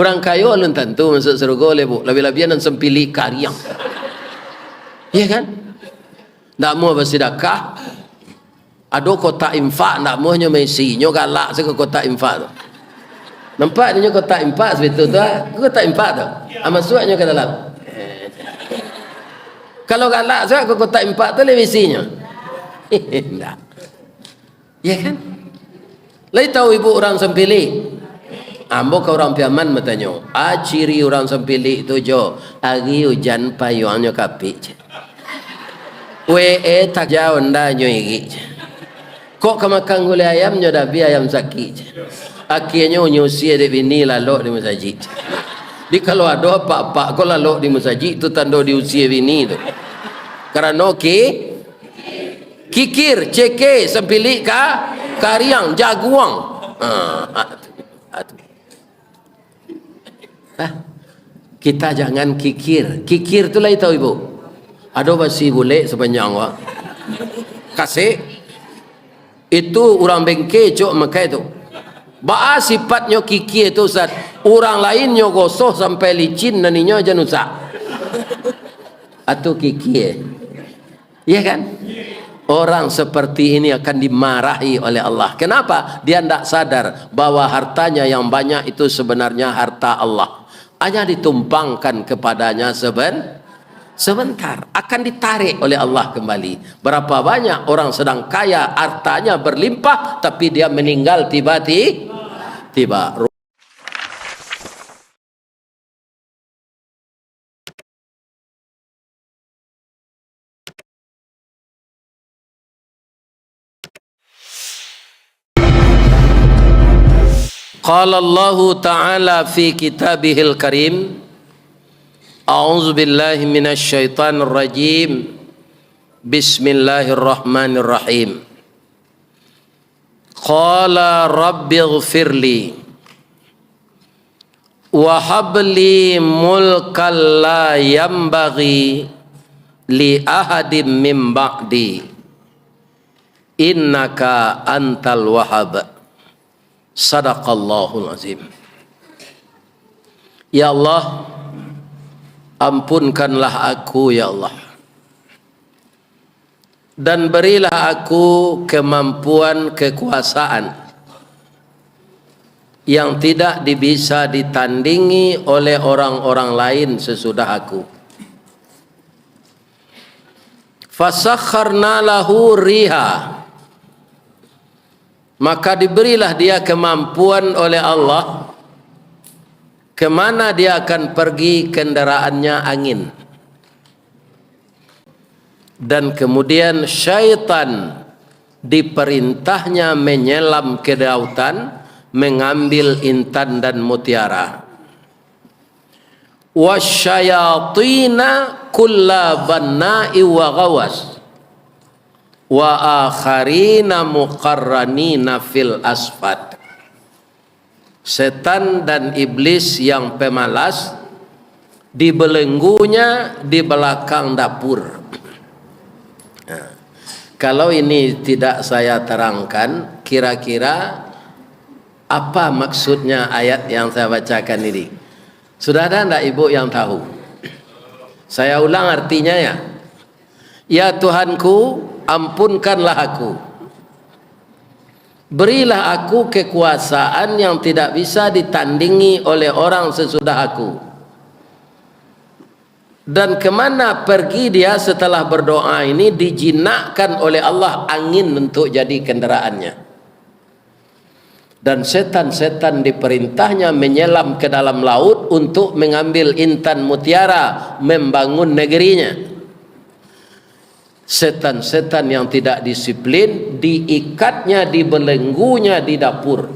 Orang kaya belum tentu masuk surga oleh bu. Lebih-lebihan dan sempili karyang. Ya kan? Tak mau bersedekah. Ada kotak infak, tak mau hanya mesi. Nyo galak saya ke kotak infak tu. Nampak dia kotak infak sebetul tu. Kotak infak tu. Masuknya ke dalam. Kalau galak saya ke kotak infak tu lebih mesinya. Tak. Ya kan? Lai tahu ibu orang sempili. Ambo ke orang piaman bertanya, ciri orang sempili itu jo, hari hujan payungnya kapik. Tak jauh nda nyo igi. Kok kemakan gulai ayam nyo dabi ayam sakit. Akhirnya nyusi ada bini lalu di masjid. Di kalau ada pak kau lalu di masjid itu tanda di usia bini tu. Karena kikir, ceke, sempili karyang, jaguang. Kita jangan kikir. Kikir tu lah tahu ibu. Ada basi bule sepanjang wak. Kasih. Itu orang bengke cok makai tu. Ba'a sifatnya kikir tu Ustaz. Orang lainnya gosoh sampai licin naninya aja nusak. Atau kikir. Ya kan? Orang seperti ini akan dimarahi oleh Allah. Kenapa? Dia tidak sadar bahwa hartanya yang banyak itu sebenarnya harta Allah. Hanya ditumpangkan kepadanya sebentar. Akan ditarik oleh Allah kembali. Berapa banyak orang sedang kaya, hartanya berlimpah, tapi dia meninggal tiba-tiba. Qala Allah Ta'ala fi kitabihil karim, A'udzu billahi minasy syaithanir rajim. Bismillahirrahmanirrahim. Qala rabbighfirli wa habli mulkan la yanbaghi li ahadin min ba'di innaka antal wahhab. Sadaqallahul azim. Ya Allah, ampunkanlah aku ya Allah, dan berilah aku kemampuan kekuasaan yang tidak bisa ditandingi oleh orang-orang lain sesudah aku. Fasakharna lahu riha, maka diberilah dia kemampuan oleh Allah. Kemana dia akan pergi, kendaraannya angin. Dan kemudian syaitan diperintahnya menyelam ke lautan, mengambil intan dan mutiara. Wasyayatina kulla banna'i wa gawas wa akharina muqarranina fil asfad. Setan dan iblis yang pemalas dibelenggunya di belakang dapur. Nah, kalau ini tidak saya terangkan, kira-kira apa maksudnya ayat yang saya bacakan ini? Sudah ada enggak ibu yang tahu? Saya ulang artinya ya. Ya Tuhanku, ampunkanlah aku. Berilah aku kekuasaan yang tidak bisa ditandingi oleh orang sesudah aku. Dan kemana pergi dia setelah berdoa ini, dijinakkan oleh Allah angin untuk jadi kendaraannya. Dan setan-setan diperintahnya menyelam ke dalam laut untuk mengambil intan mutiara, membangun negerinya. Setan-setan yang tidak disiplin diikatnya, dibelenggunya di dapur.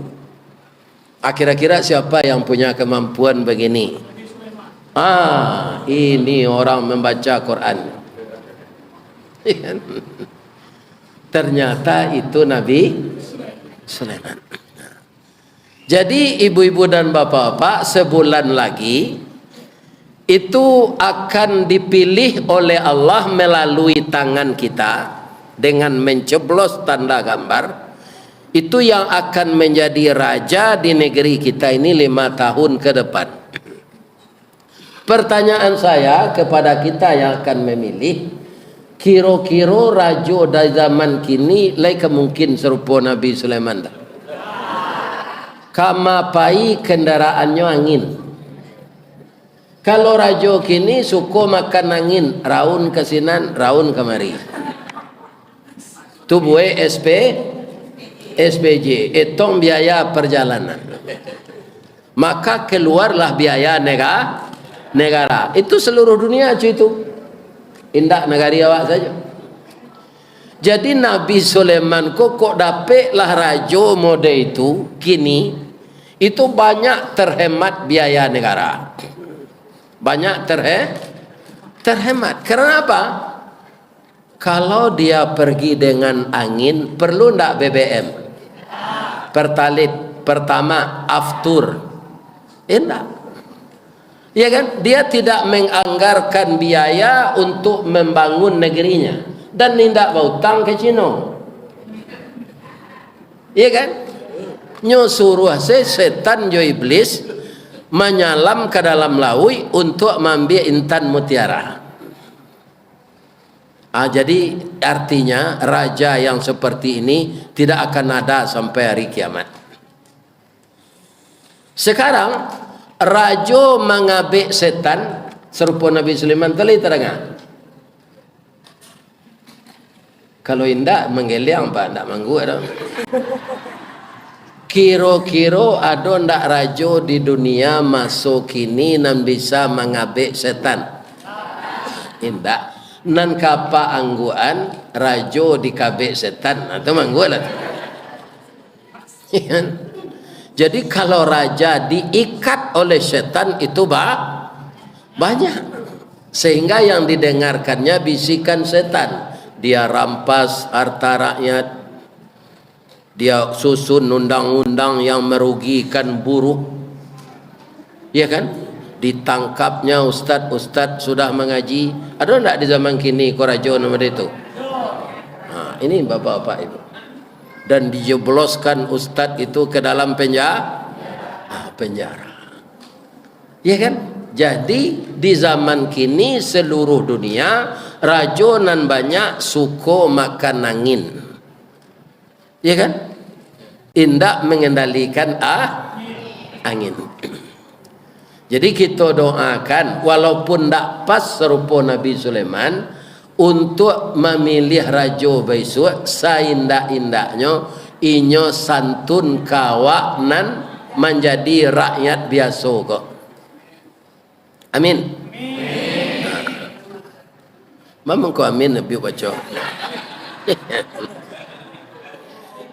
Kira-kira siapa yang punya kemampuan begini? Ini orang membaca Quran. Ternyata itu Nabi Sulaiman. Jadi ibu-ibu dan bapak-bapak, sebulan lagi itu akan dipilih oleh Allah melalui tangan kita dengan mencoblos tanda gambar Itu yang akan menjadi raja di negeri kita ini 5 tahun ke depan. Pertanyaan saya kepada kita yang akan memilih, kira-kira raja dari zaman kini lain mungkin serupa Nabi Sulaiman dah. Kamapai kendaraannya angin. Kalau raja kini suka makan angin, raun ke sinan, raun kemari. Tu buat SPJ, etong biaya perjalanan. Maka keluarlah biaya negara. Itu seluruh dunia cuy itu. Indak negari awak saja. Jadi Nabi Sulaiman kok dapatlah raja mode itu kini itu banyak terhemat biaya negara. Banyak terhemat. Karena apa? Kalau dia pergi dengan angin perlu ndak BBM? Pertalit, pertama aftur. Enggak. Ya kan? Dia tidak menganggarkan biaya untuk membangun negerinya dan tidak berhutang ke Cina. Ya kan? Nyo suruh setan jo iblis menyalam ke dalam laut untuk mengambil intan mutiara. Jadi artinya raja yang seperti ini tidak akan ada sampai hari kiamat. Sekarang raja mengabek setan serupa Nabi Sulaiman tadi terdengar. Kalau indak menggeliang pak, indak manggu ada. Kiro-kiro ada ndak raja di dunia masuk kini nan bisa mengabek setan? Indak. Nan kapa angguan rajo dikabek setan atau mangguan lah. Jadi kalau raja diikat oleh setan itu banyak, sehingga yang didengarkannya bisikan setan. Dia rampas harta rakyat, dia susun undang-undang yang merugikan buruh, ya kan? Ditangkapnya ustad-ustad sudah mengaji. Ada enggak di zaman kini korajo nama itu? Ini bapak-bapak ibu. Dan dijebloskan ustad itu ke dalam penjara. Ya kan? Jadi di zaman kini seluruh dunia rajo nan banyak suko makan angin. Ya kan? Indak mengendalikan angin. Jadi kita doakan walaupun tak pas serupa Nabi Sulaiman untuk memilih raja besok saindak-indaknya inyo santun kawak nan menjadi rakyat biasa kok. Amin. Mamang ko amin lebih baca.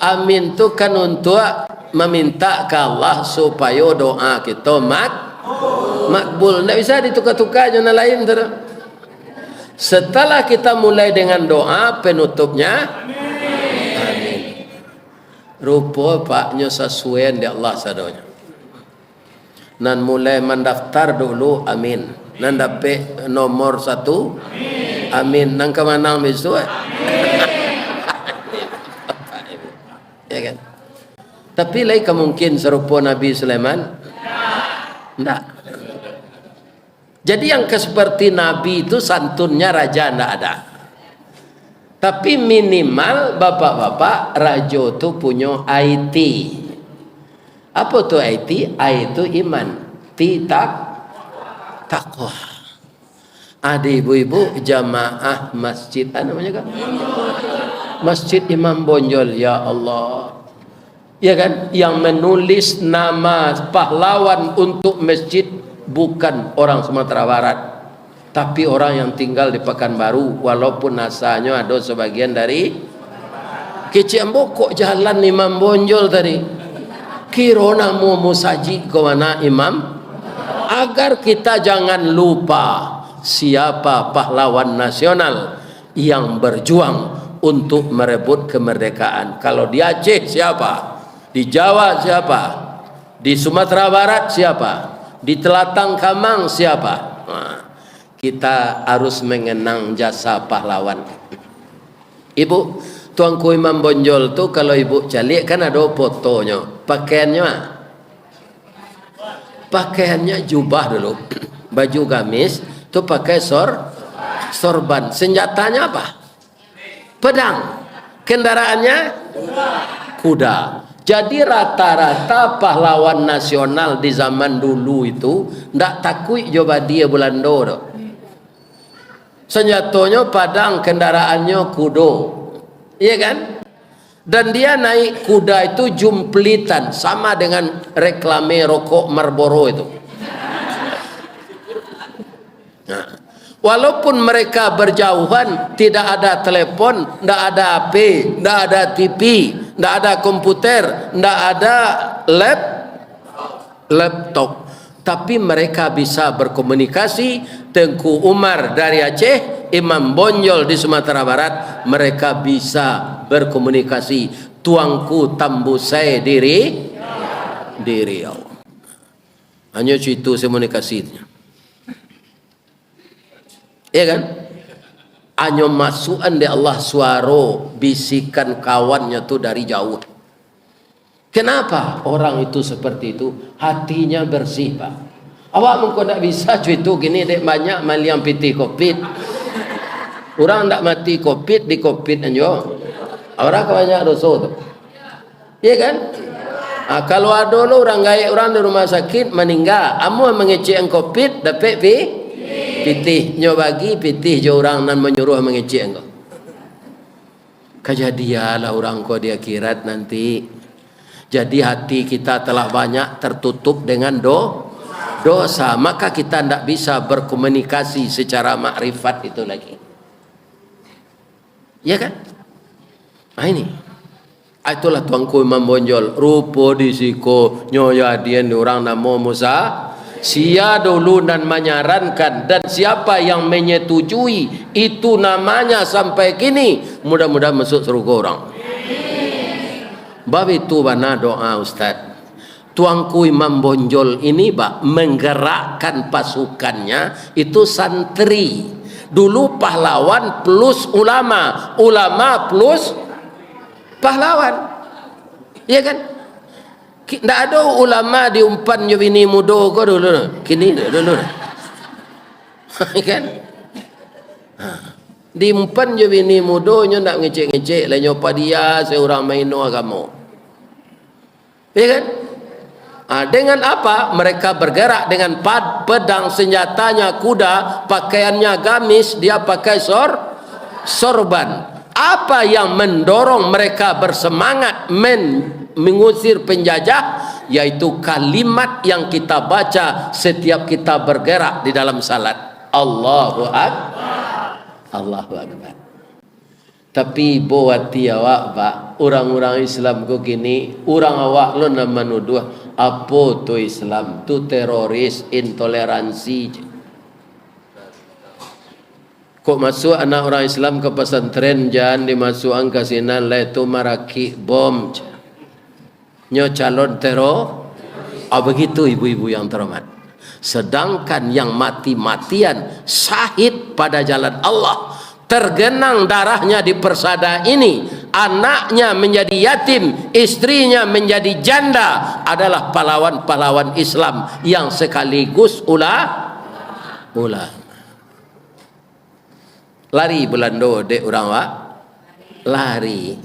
Amin tu kan untuk meminta ke Allah supaya doa kita makbul. Tidak bisa ditukar-tukar dengan lain. Setelah kita mulai dengan doa penutupnya amin. Rupa paknya sesuai di Allah sadonya. Nan mulai mendaftar dulu amin. Nan dapat nomor 1 amin. Nan kemanang besok ya kan? Tapi lain kemungkin serupa Nabi Sulaiman? Tidak. Jadi yang seperti Nabi itu santunnya raja tidak ada. Tapi minimal bapak-bapak raja itu punya IT. Apa tuh IT? I itu iman. T takwa. Ada ibu-ibu jamaah masjid namanya kan? Masjid Imam Bonjol, ya Allah. Ya kan? Yang menulis nama pahlawan untuk masjid bukan orang Sumatera Barat, tapi orang yang tinggal di Pekanbaru, walaupun asalnya ada sebagian dari Keciambo. Kok jalan Imam Bonjol tadi? Kira namu musaji ke mana Imam? Agar kita jangan lupa siapa pahlawan nasional yang berjuang untuk merebut kemerdekaan. Kalau di Aceh siapa? Di Jawa siapa? Di Sumatera Barat siapa? Di Telatang Kamang siapa? Nah, kita harus mengenang jasa pahlawan. Ibu, Tuanku Imam Bonjol tu kalau ibu calik kan ada fotonya. Pakaiannya jubah dulu. Baju gamis tu pakai sorban. Senjatanya apa? Pedang. Kendaraannya kuda. Jadi rata-rata pahlawan nasional di zaman dulu itu ndak takut coba dia Belanda tu. Senjatanya padang, kendaraannya kudo. Iya kan? Dan dia naik kuda itu jumplitan, sama dengan reklame rokok Marlboro itu. Nah, walaupun mereka berjauhan, tidak ada telepon, tidak ada HP, tidak ada TV, tidak ada komputer, tidak ada laptop, tapi mereka bisa berkomunikasi. Tengku Umar dari Aceh, Imam Bonjol di Sumatera Barat, mereka bisa berkomunikasi. Tuanku Tambusai di Riau. Hanya itu komunikasinya. Iya kan? Hanya masukan di Allah suara bisikan kawannya tu dari jauh. Kenapa orang itu seperti itu? Hatinya bersih, Pak. Awak mungkin tak bisa itu gini dek banyak maliang piti covid. Orang tak mati covid di covid aja. Orang banyak dosa tu. Iya kan? Kalau ada lo orang gaya orang di rumah sakit meninggal, amu mengecek covid dapat pitih nyo bagi pitih je orang nan menyuruh mengecek engkau. Kejadianlah orang kau di akhirat nanti. Jadi hati kita telah banyak tertutup dengan dosa, maka kita tidak bisa berkomunikasi secara makrifat itu lagi. Ya kan? Nah ini. Itulah tuanku Imam Bonjol. Rupa disiko nyoya dia orang nama Musa. Sia dulu dan menyarankan, dan siapa yang menyetujui itu namanya sampai kini mudah-mudahan masuk surga orang. Bab itu bana doa Ustaz. Tuanku Imam Bonjol ini menggerakkan pasukannya itu santri. Dulu pahlawan plus ulama, ulama plus pahlawan. Iya kan? Tidak ada ulama diumpan je bini muda kau dulu. Kini dulu. Kan? Diumpan je bini muda nya nak ngecek-ngecek lah nyopa dia seorang maino agama. Iya kan? Dengan apa? Mereka bergerak dengan pedang, senjatanya kuda, pakaiannya gamis, dia pakai sorban. Apa yang mendorong mereka bersemangat mengusir penjajah? Yaitu kalimat yang kita baca setiap kita bergerak di dalam salat. Allahu Akbar. Allahu Akbar. Tapi buat dia awak pak, orang-orang Islam kau gini, orang awak lo nama nuduh apa tu Islam tu teroris, intoleransi. Kok masuk anak orang Islam ke pesantren jangan dimasukkan ke sini lah itu maraki bom. Nyo calon teror. Begitu ibu-ibu yang terhormat. Sedangkan yang mati-matian syahid pada jalan Allah, tergenang darahnya di persada ini, anaknya menjadi yatim, istrinya menjadi janda, adalah pahlawan-pahlawan Islam yang sekaligus ulama. Lari Belanda dek orang wak, lari,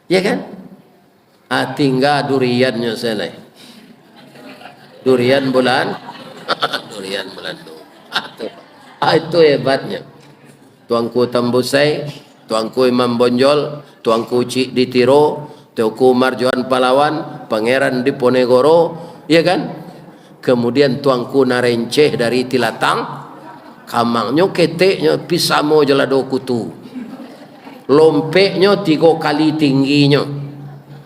ya kan? Tinggal duriannya selesai. Durian bulan, durian Belanda. Itu hebatnya. Tuanku Tambusai, tuanku Imam Bonjol, tuanku Cik Ditiro, tuanku Marjoan Palawan, Pangeran Diponegoro, ya kan? Kemudian tuanku Narenceh dari Tilatang, kamangnya keteknya pisamo jelado kutu, lompeknya 3 kali tingginya,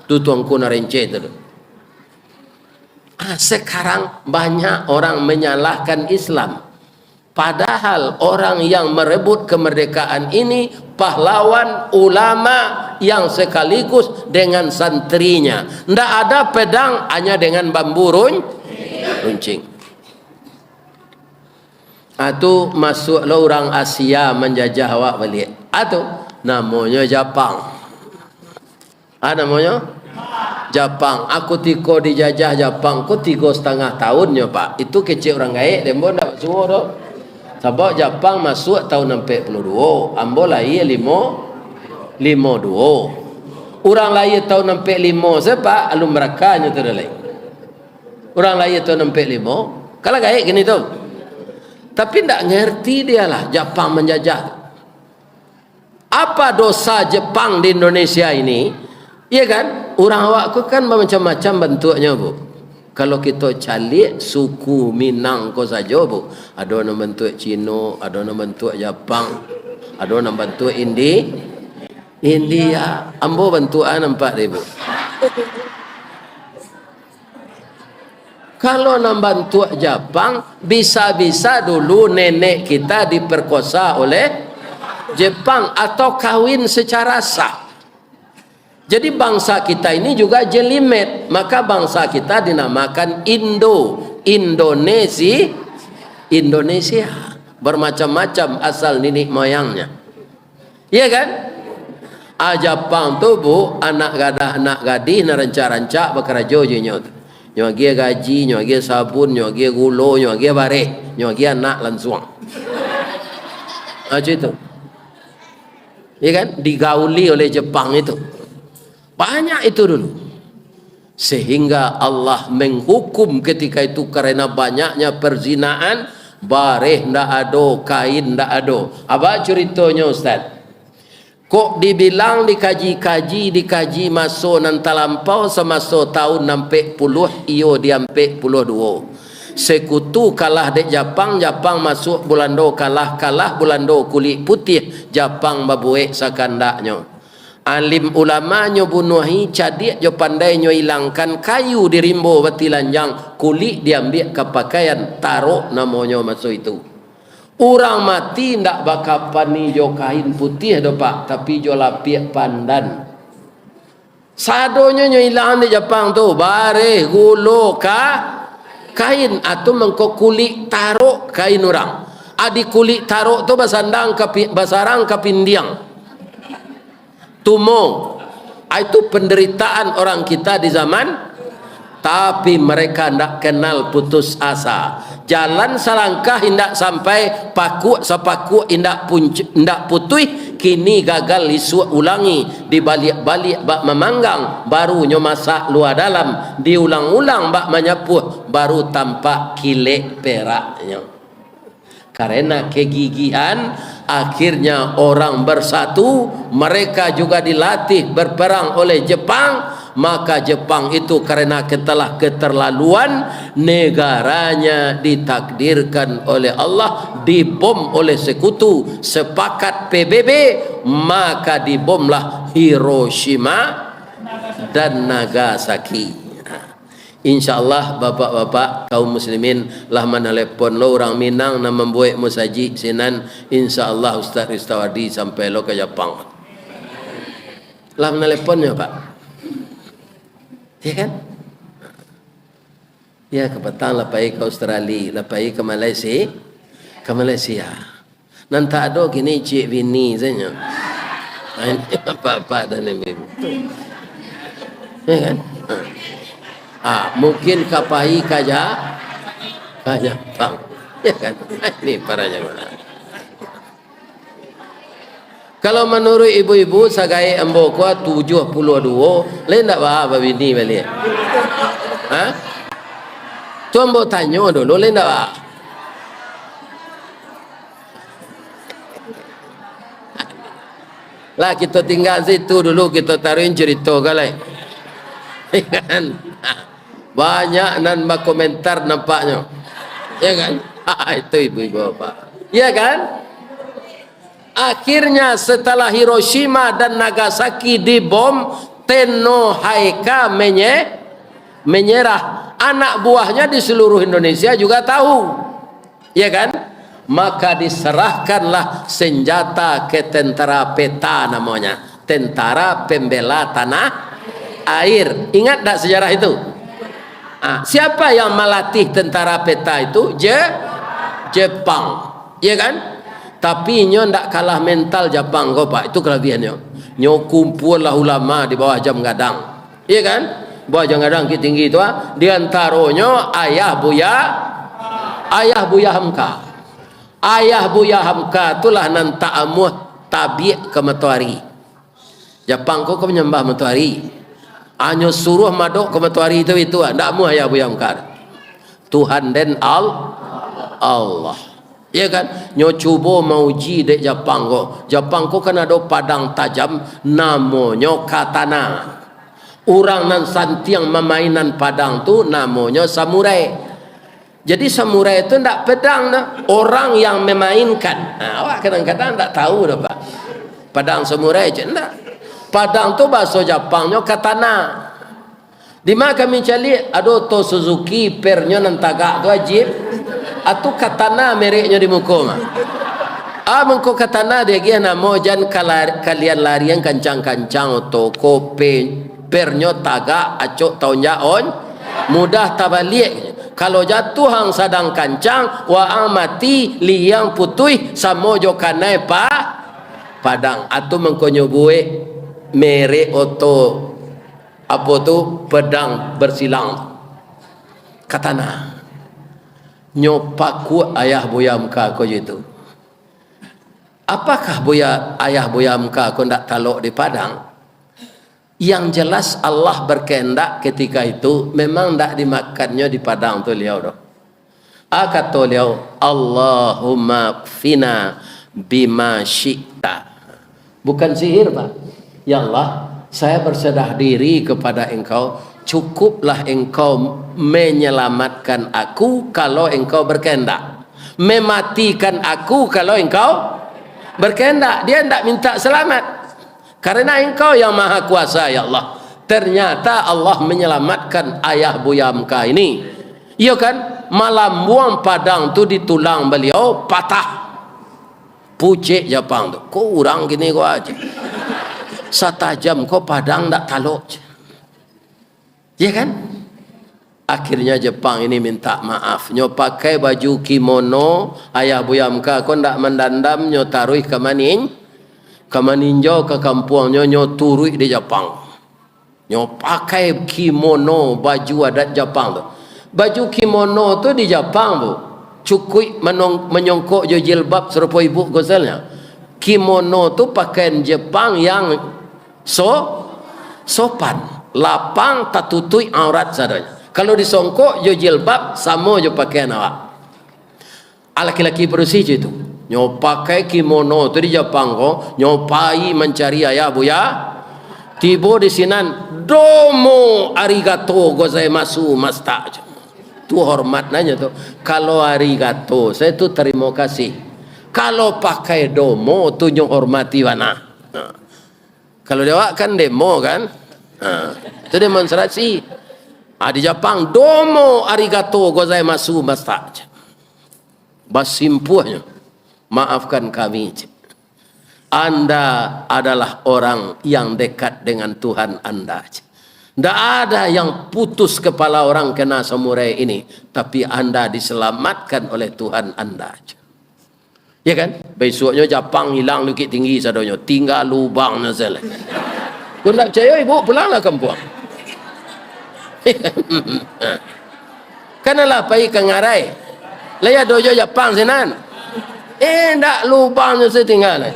itu tuanku Narenceh itu. Sekarang banyak orang menyalahkan Islam. Padahal orang yang merebut kemerdekaan ini pahlawan ulama yang sekaligus dengan santrinya. Tidak ada pedang, hanya dengan bambu runcing. Atau masuklah orang Asia menjajah awak balik. Atau namanya Jepang. Namanya Jepang. Aku tiko dijajah Jepang ku 3,5 tahunnya Pak. Itu kecil orang gaek dembo ndak semua tu. Sebab Jepang masuk tahun 62, ambo lahir 52. Orang lahir tahun 65 sebab alum merakanya tu lain. Orang lahir tahun 65, kalau gaek gini tu. Tapi ndak ngerti dia lah Jepang menjajah. Apa dosa Jepang di Indonesia ini? Iya kan? Orang awakku kan macam-macam bentuknya bu. Kalau kita calik suku Minang ko saja bu. Ada yang bentuk Cina, ada yang bentuk Jepang, ada yang bentuk India. Ambo bentukan 4,000. Kalau nak bentuk Jepang, bisa-bisa dulu nenek kita diperkosa oleh Jepang atau kawin secara sah. Jadi bangsa kita ini juga jelimet, maka bangsa kita dinamakan Indonesia. Bermacam-macam asal nenek moyangnya. Iya kan? Jepang tu bu, anak gadis na rancak-rancak bekerja je nyot. Nyogia gaji, nyogia sabun, nyogia gulo, nyogia bareh, nyogia anak langsung. Macam itu. Ya kan? Digauli oleh Jepang itu. Banyak itu dulu. Sehingga Allah menghukum ketika itu karena banyaknya perzinaan, bareh ndak ada, kain ndak ada. Apa ceritanya Ustaz? Kok dibilang dikaji masuk nan talampau semasa tahun 60 iyo dia 42. Sekutu kalah dek Jepang masuk Belanda kalah Belanda kulit putih Jepang babuek sakandaknya. Alim ulamanya bunuhi cadik jo pandai nyo hilangkan kayu di rimbo batilanjang kulit diambil ke pakaian taruh namanya masuk itu. Orang mati ndak bakal pani jo kain putih do Pak, tapi jo lapik pandan. Sadonya nyo hilang di Jepang tu bareh gulo kain atau mengko kulit taruh kain orang. Adi kulit taruh tu basarang ke pindiang. Tumong. Itu penderitaan orang kita di zaman, tapi mereka tidak kenal putus asa. Jalan selangkah hendak sampai paku sepaku hendak putih, kini gagal isu ulangi, dibalik-balik bak memanggang, barunya masak luar dalam, diulang-ulang bak menyapuh, baru tampak kilek peraknya. Karena kegigihan, akhirnya orang bersatu, mereka juga dilatih berperang oleh Jepang, maka Jepang itu karena telah keterlaluan, negaranya ditakdirkan oleh Allah dibom oleh sekutu, sepakat PBB, maka dibomlah Hiroshima dan Nagasaki. InsyaAllah bapak-bapak kaum muslimin lah menelepon lo orang Minang na membuat musaji sinan, InsyaAllah Ustaz Ristawadi sampai lo ke Jepang lah meneleponnya Pak, ya kan? Ya kepetang lah pergi ke Australia, lah pergi ke Malaysia. Nanti ada gini cik bini saja. Ini bapak dan ibu, ya kan? Mungkin kapai kaja Jepang, ya kan? Ini parahnya mana? Kalau menurut ibu-ibu sagai ambo kuat 72, lain tak apa bini balik? Tu ambo tanya dulu, lain tak apa? Lah kita tinggal situ dulu, kita taruhin cerita kalai. Kan? Banyak nan komentar nampaknya, ya kan? Itu ibu-ibu bapak, ya kan? Akhirnya setelah Hiroshima dan Nagasaki dibom, Tenno Haika menyerah. Anak buahnya di seluruh Indonesia juga tahu, ya kan? Maka diserahkanlah senjata ke tentara peta, namanya Tentara Pembela Tanah Air. Ingat tak sejarah itu? Siapa yang melatih tentara peta itu? Jepang, ya kan? Tapi nyo ndak kalah mental Jepang kok Pak, itu kelebihannya. Nyo kumpul lah ulama di bawah jam gadang. Iya kan? Bawah jam gadang ki tinggi tu di antaronyo ayah Buya Hamka. Ayah Buya Hamka itulah nan ta'amuh tabi' ke matahari. Jepang kau menyembah matahari. Anyo suruh madok ke matahari itu ndak mu ayah Buya Hamka. Tuhan dan Allah. Ya kan? Nyo cuba mauji dek Jepang ko. Jepang ko kan ada padang tajam namanya katana. Orang nan santiang memainan padang tu namanya samurai. Jadi samurai itu ndak pedang dah. Orang yang memainkan. Nah, awak kadang-kadang ndak tahu dah Pak. Padang samurai je ndak. Padang tu bahasa Jepangnya katana. Di mana kami cari ada to Suzuki pernya nan tagak tu ajib. Atau katana mereknya di muka mah. Mengko katana dia gih nama jan kalian larian kancang-kancang toko pernya tagak acok tahun on mudah tabalik. Kalau jatuh hang sadang kancang wa amati liang putui samo jo kanai padang atau mengko nyobue merek oto apa tu pedang bersilang katana. Nyopaku ayah Buya Hamka ko itu. Apakah ayah Buya Hamka ko ndak talok di padang? Yang jelas Allah berkehendak ketika itu memang ndak dimakannya di padang tu liau doh. Kata liau Allahumma fina bima syi'ta. Bukan sihir Pak. Ya Allah, saya berserah diri kepada Engkau. Cukuplah engkau menyelamatkan aku kalau engkau berkehendak. Mematikan aku kalau engkau berkehendak. Dia tidak minta selamat. Karena engkau yang maha kuasa ya Allah. Ternyata Allah menyelamatkan ayah Buya Hamka ini. Iya kan? Malam buang padang tu di tulang beliau patah. Pucik Jepang tu. Kau orang gini kau aja. Satajam kau padang tak taluk. Ya kan? Akhirnya Jepang ini minta maaf. Nyo pakai baju kimono ayah Buya Hamka kau ndak mendandam nyo taruh ke maning. Ke maninjo ke kampungnya nyo turui di Jepang. Nyo pakai kimono baju adat Jepang tu. Baju kimono tu di Jepang tu cukui menyongkok jo jilbab serupa ibu goselnya. Kimono tu pakaian Jepang yang sopan. Lapang tak tutui aurat sadanya. Kalau disongkok jo jilbab sama jo pakaian awak. Laki-laki bersih je itu. Nyo pakai kimono tu di Jepang ko, nyopai mencari ayah Buya. Tiba di sinan domo arigato gozaimasu masta. Tu hormat nanya tu. Kalau arigato saya tu terima kasih. Kalau pakai domo tu nyo hormati mana. Kalau dia kan demo kan. Itu demonstrasi. Di Jepang domo arigato gozaimasu masta. Basimpuhnya maafkan kami. Anda adalah orang yang dekat dengan Tuhan Anda. Tidak ada yang putus kepala orang kena samurai ini, tapi Anda diselamatkan oleh Tuhan Anda. Ya kan? Besoknya Jepang hilang Bukit Tinggi sadonyo, tinggal lubangnya saja. Kau nak percaya ibu pulanglah kampung. Kanalah pergi ke ngarai. Laya dojo Jepang senan. Ndak lubangnya setinggal.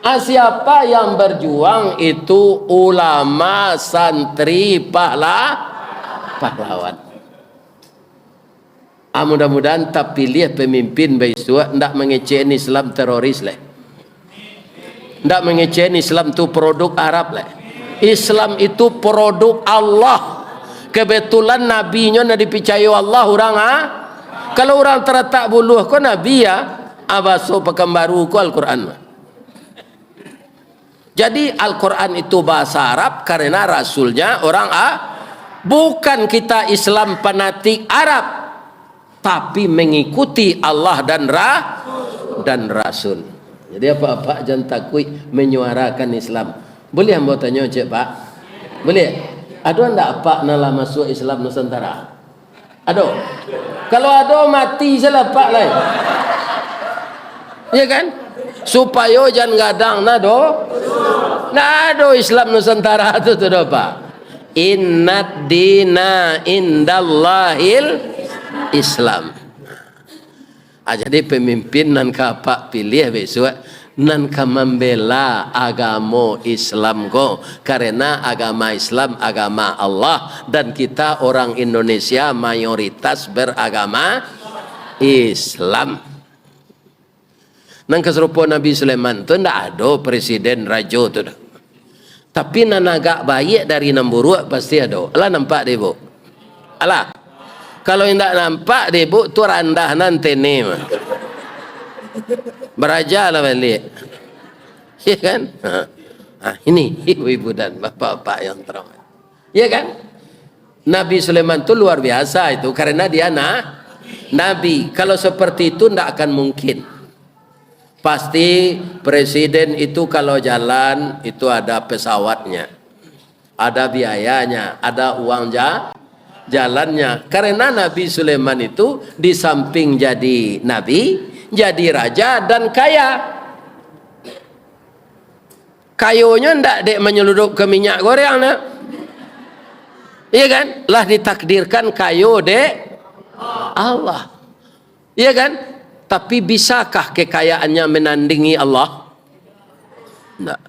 Siapa yang berjuang itu ulama, santri, pahlawan. Mudah-mudahan tak pilih pemimpin besok ndak mengecewakan Islam teroris leh. Ndak mengecewakan Islam tu produk Arab leh. Islam itu produk Allah. Kebetulan nabinya nak dipercaya Allah orang Kalau orang terletak buluh ko nabi ya, abaso pekembaru ko Al-Quran. Jadi Al-Quran itu bahasa Arab karena rasulnya orang bukan kita Islam fanatik Arab, tapi mengikuti Allah dan Rasul. Jadi apa-apa jangan takut menyuarakan Islam. Boleh hamba tanya cik Pak? Boleh? Ada ndak apa nala masuk Islam Nusantara? Ada? Kalau ada mati salah Pak lain. Ya kan? Supaya jangan gadang nado Nggak ada Islam Nusantara tu apa? Innad dina indallahil Islam. Jadi pemimpin nan kapak pilih besok nan ka membela agama Islam ko, karena agama Islam agama Allah dan kita orang Indonesia mayoritas beragama Islam. Nang keserupa Nabi Sulaiman tu ndak ada presiden raja tu. Tapi nan agak baik dari namburuk pasti ada. Alah nampak deh bu. Alah. Kalau tidak nampak deh bu tu randah nanti ni. Beraja lah balik. Ya kan? Ini ibu-ibu dan bapak-bapak yang terhormat. Ya kan? Nabi Sulaiman tu luar biasa itu karena dia Nabi. Kalau seperti itu tidak akan mungkin. Pasti presiden itu kalau jalan itu ada pesawatnya, ada biayanya, ada uang jalannya. Karena Nabi Sulaiman itu di samping jadi nabi, jadi raja dan kaya. Kayonya ndak dek menyeludup ke minyak goreng nak. Iya kan? Lah ditakdirkan kayo dek Allah. Iya kan? Tapi bisakah kekayaannya menandingi Allah? Tidak.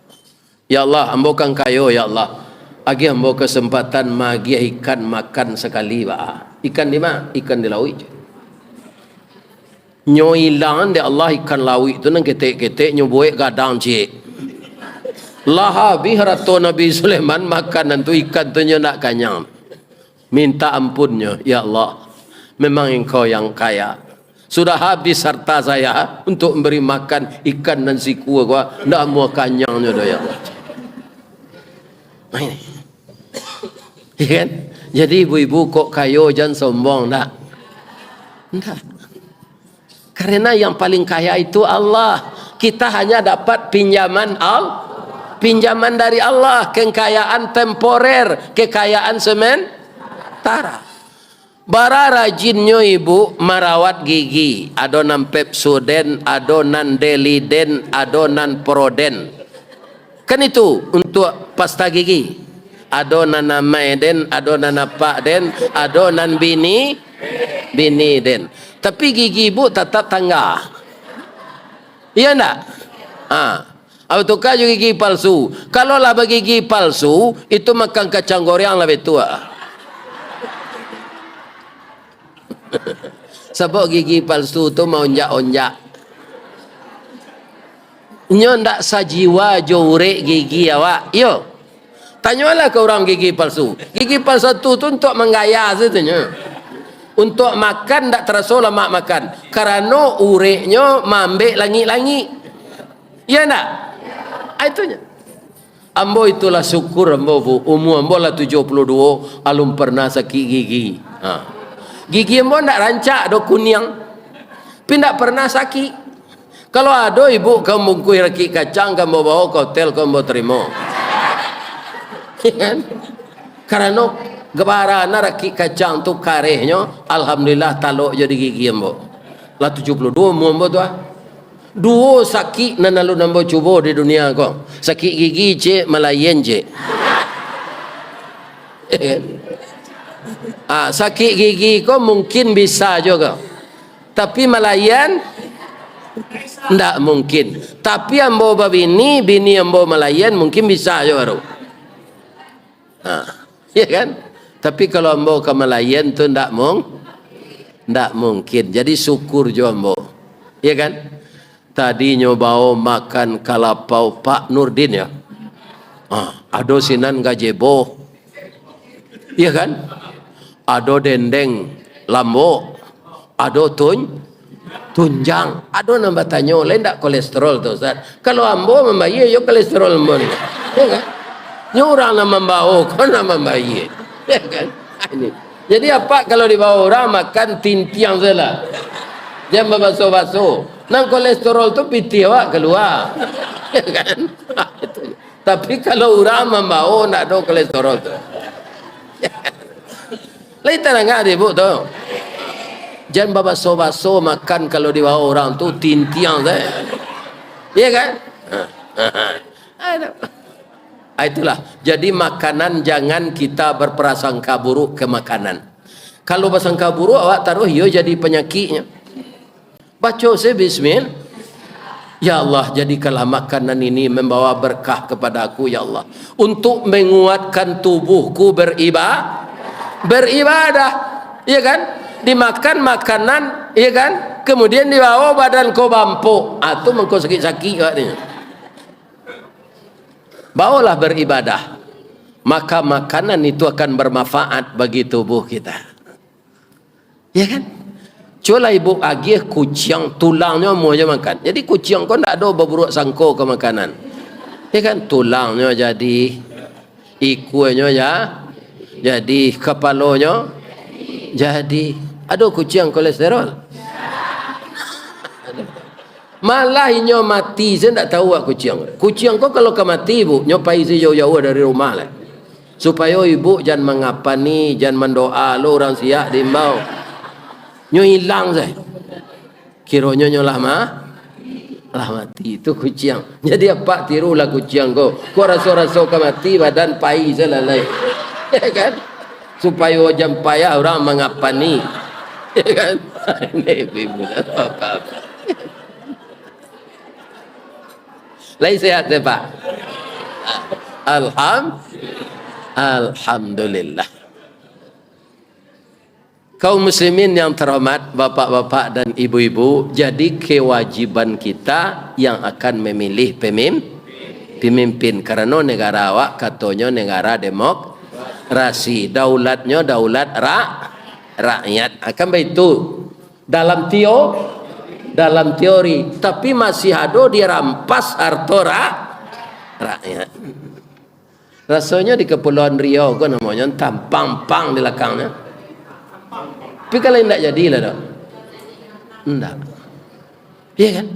Ya Allah, ambo kan kayo ya Allah. Agi ambo kesempatan magi ikan makan sekali ba. Ikan di mana? Ikan di laut. Nyo ilang de Allah ikan laut itu nang ketek-ketek nyo buek gadang cik. Lah habis rato Nabi Sulaiman makan nantu ikan tu nyo nak kanyang. Minta ampunnya, ya Allah. Memang engkau yang kaya. Sudah habis harta saya untuk memberi makan ikan dan siku gua, ndak mau kanyangnya doh ya Allah. Ini. Ya kan? Jadi ibu-ibu kok kayo jangan sombong nak. Enggak. Karena yang paling kaya itu Allah. Kita hanya dapat pinjaman pinjaman dari Allah, kekayaan temporer, kekayaan sementara. Bara rajinnya ibu merawat gigi, adonan Pepsodent, adonan Deliden, adonan Proden. Kan itu untuk pasta gigi. Adonan Maiden, adonan Pakden, adonan Bini Den. Tapi gigi ibu tetap tangga. Iya enggak? Atau juga gigi palsu. Kalau lah bagi gigi palsu, itu makan kacang goreng lebih tua. Sebab gigi palsu tu mau onjak-onjak. Nyo ndak sajiwa jorek gigi awak. Yo. Tanyalah ke orang gigi palsu. Gigi palsu tu untuk menggaya saja. Untuk makan ndak terasa lama makan. Karena ureknya mambek langit-langit. Ya ndak? Itunya. Ambo itulah syukur ambo bu. Umur ambo lah 72, alum pernah sakit gigi. Gigi ambo ndak rancak do kuning. Tapi ndak pernah sakit. Kalau ada ibu kamu bungkus raki kacang kamu bawa ke hotel kamu terima. Karena gebarana raki kacang tu karehnya alhamdulillah taluk jadi gigi ambo. Lah 72 umur ambo tu Dua sakit nan lalu nambo cuba di dunia kau. Sakit gigi cik Malayan cik. Sakit gigi kau mungkin bisa juga. Tapi Malayan ndak mungkin. Tapi ambo bini ambo Malayan mungkin bisa juga. Ya kan? Tapi kalau ambo ke Malayan tu ndak mungkin. Jadi syukur jo ambo. Ya kan? Tadi nyobao makan kalapau Pak Nurdin ya. Ado sinan gajebo. Iya kan? Ado dendeng lambo. Ado tunjang. Ado nambah tanyo lain ndak kolesterol tu Ustaz. Kalau ambo membayi yo kolesterol ambo ni. Ya kan? Nyo orang nak membao kau nak membayi. Ya kan? Ini. Jadi apa kalau dibawa orang makan tintiang saja. Jangan basuh-basuh. Nang kolesterol tu piti awak keluar. Ya kan? Tapi kalau orang membawa nak ada kolesterol tu. Lain tak nak ibu tu. Jangan basuh-basuh makan kalau dibawa orang tu tintiang saja. Ya kan? Itulah. Jadi makanan jangan kita berprasangka buruk ke makanan. Kalau bersangka buruk awak taruh yo jadi penyakitnya. Baca saya bismillah. Ya Allah, jadikanlah makanan ini membawa berkah kepada aku ya Allah, untuk menguatkan tubuhku beribadah, ya kan? Dimakan makanan, ya kan? Kemudian dibawa badan kau bampu, atau mengkau sakit-sakit katanya. Bawalah beribadah, maka makanan itu akan bermanfaat bagi tubuh kita, ya kan? Coba ibu agih kucing tulangnya mau je makan. Jadi kucing kau tak ada berburuk sangko ke makanan. Ya kan, tulangnya jadi, ikunya ya jadi, kepalanya jadi. Ada kucing kolesterol. Malah inyo mati, saya tak tahu ak kucing. Kucing kau kalau ke mati ibu, nyopai si jauh-jauh dari rumah lah. Supaya ibu jangan mengapani, jangan mendoa lo orang siap dimbau. Nyo hilang saya. Kiranya nyo lah mati itu kucing. Jadi apa tirulah kucing kau. Kau rasa-rasa ke mati badan pai selalai. Ya kan? Supaya jam payah orang mengapani. Ya kan? Ini ibu apa. Lain sehat Pak. Alhamdulillah. Kaum muslimin yang terhormat, bapak-bapak dan ibu-ibu, jadi kewajiban kita yang akan memilih pemimpin. Karena negara awak katanya negara demokrasi, daulatnya daulat rakyat. Akan begitu dalam teori, tapi masih ada dirampas harta rakyat. Rasanya di Kepulauan Riau kan namanya tampang-pang di belakangnya. Tapi kalau tidak jadilah tak. Tidak. Ya kan?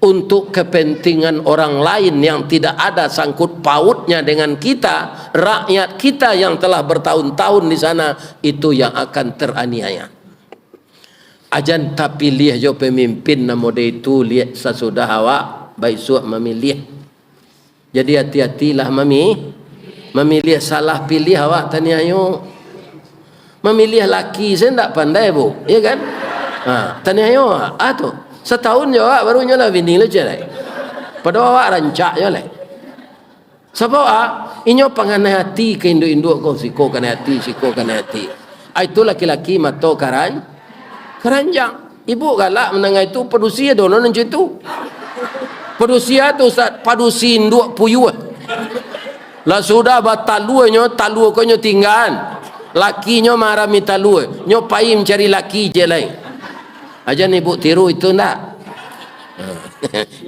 Untuk kepentingan orang lain yang tidak ada sangkut pautnya dengan kita, rakyat kita yang telah bertahun-tahun di sana, itu yang akan teraniaya. Ajan tapi lihat jo pemimpin nama dia itu lihat sesudah awak baik suap memilih. Jadi hati-hatilah memilih salah pilih awak tanya ayo. Memilih laki saya tak pandai bu, ya kan? Tanya ayo, tu setahun jawab baru nyola bini leje lah. Pada awak rancak je lah. Sebab inyo panganai hati ke induk-induk kau siko kan hati. Itu laki-laki mato keranjang. Ibu galak menengah itu pedusia dono nanti itu. Pedusia tu Ustaz, padusi induk puyuh. Lah sudah bataluannya, taluannya tinggal. Lakinya marah minta lu, nyopai mencari laki je lain. Ajan ibu tiru itu nak.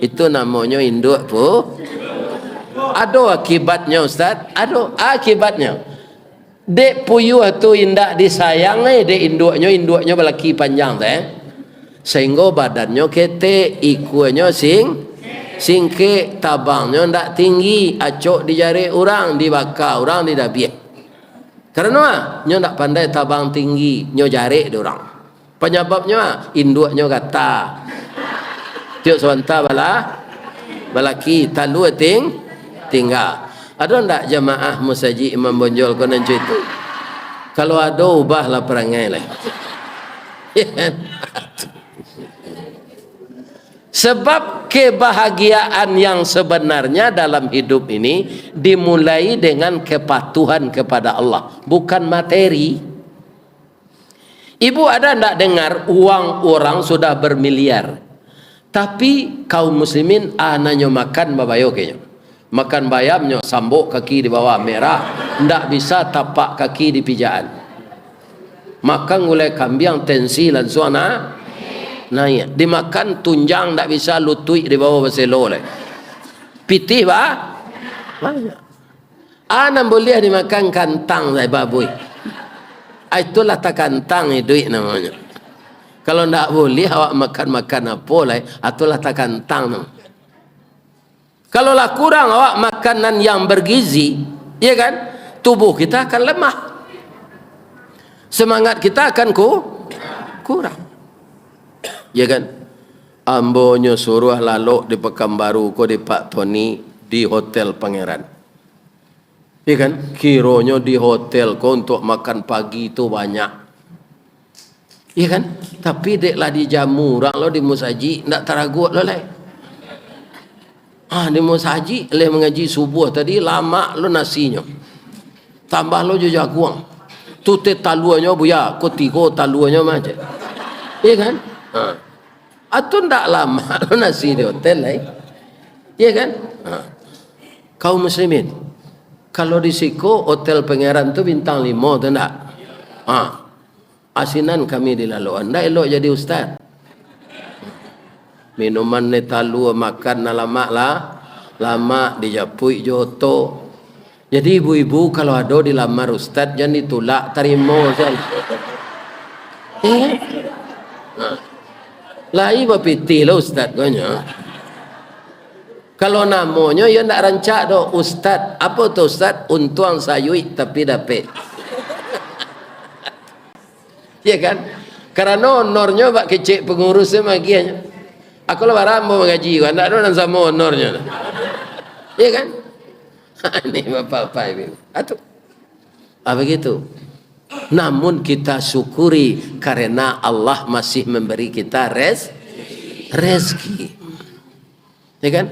Itu namanya induk Ada akibatnya Ustaz, ada akibatnya. Dek puyuh tu indak disayang dek induknya belaki panjang sehingga badannya ketek, ikunya singke, tabangnya ndak tinggi, acok di jari orang, dibakar orang, didabiak. Karena nyo tak pandai tabang tinggi, nyo jari dorang. Penyebabnya induknya kata. Tiok sebentar balaki talu tinggal. Ada ndak jemaah musajid Imam Bonjol konan itu? Kalau ada ubahlah perangai lah. Sebab kebahagiaan yang sebenarnya dalam hidup ini dimulai dengan kepatuhan kepada Allah, bukan materi. Ibu ada tidak dengar uang orang sudah bermiliar, tapi kaum muslimin anaknya makan babayo kayaknya. Makan bayamnya sambuk kaki di bawah merah, tidak bisa tapak kaki di pijaan. Makan gulai kambing tensi langsung naik. Dimakan tunjang tak bisa lutui di bawah beselo leh. Pitih banyak. Anak boleh dimakan kantang saya baboy. Itulah tak kantang duit namanya. Kalau tak boleh awak makan apa lah, itulah tak kantang namanya. Kalau lah kurang awak makanan yang bergizi, ya kan? Tubuh kita akan lemah. Semangat kita akan kurang. Ya kan? Ambonya suruh lalu di Pekanbaru ko di Pak Tony di Hotel Pangeran. Ya kan? Kiranya di hotel kau untuk makan pagi itu banyak. Ya kan? Tapi deklah dijamu orang lo di musaji ndak teragut lo leh. Di musaji leh mengaji subuh tadi lama lo nasinya. Tambah lo jo jaguang. Tu te taluannya buya, ko tigo taluannya macam. Ya kan? Atau ndak lama lo nasi di hotel lah. Ya kan? Kaum muslimin, kalau di Siko hotel pangeran tu bintang 5 tu enggak? Asinan kami di laluan. Ndak elok jadi ustaz. Minuman ni talu makan na lama lah. Lama dijapui joto. Jadi ibu-ibu kalau ada dilamar ustaz jangan ditolak, terima saja. Lai bapiti lah ustaz kanya. Kalau namanya ya ndak rancak do ustaz. Apa tu ustaz? Untuang sayui tapi dapat. Ya kan? Karena honornya bak kecil pengurusnya magianya. Aku lah barang mau mengaji kan, ndak ada sama honornya. Ya kan? Ini bapak-bapak ibu. Atuh. Begitu. Namun kita syukuri karena Allah masih memberi kita rezeki. Ya kan?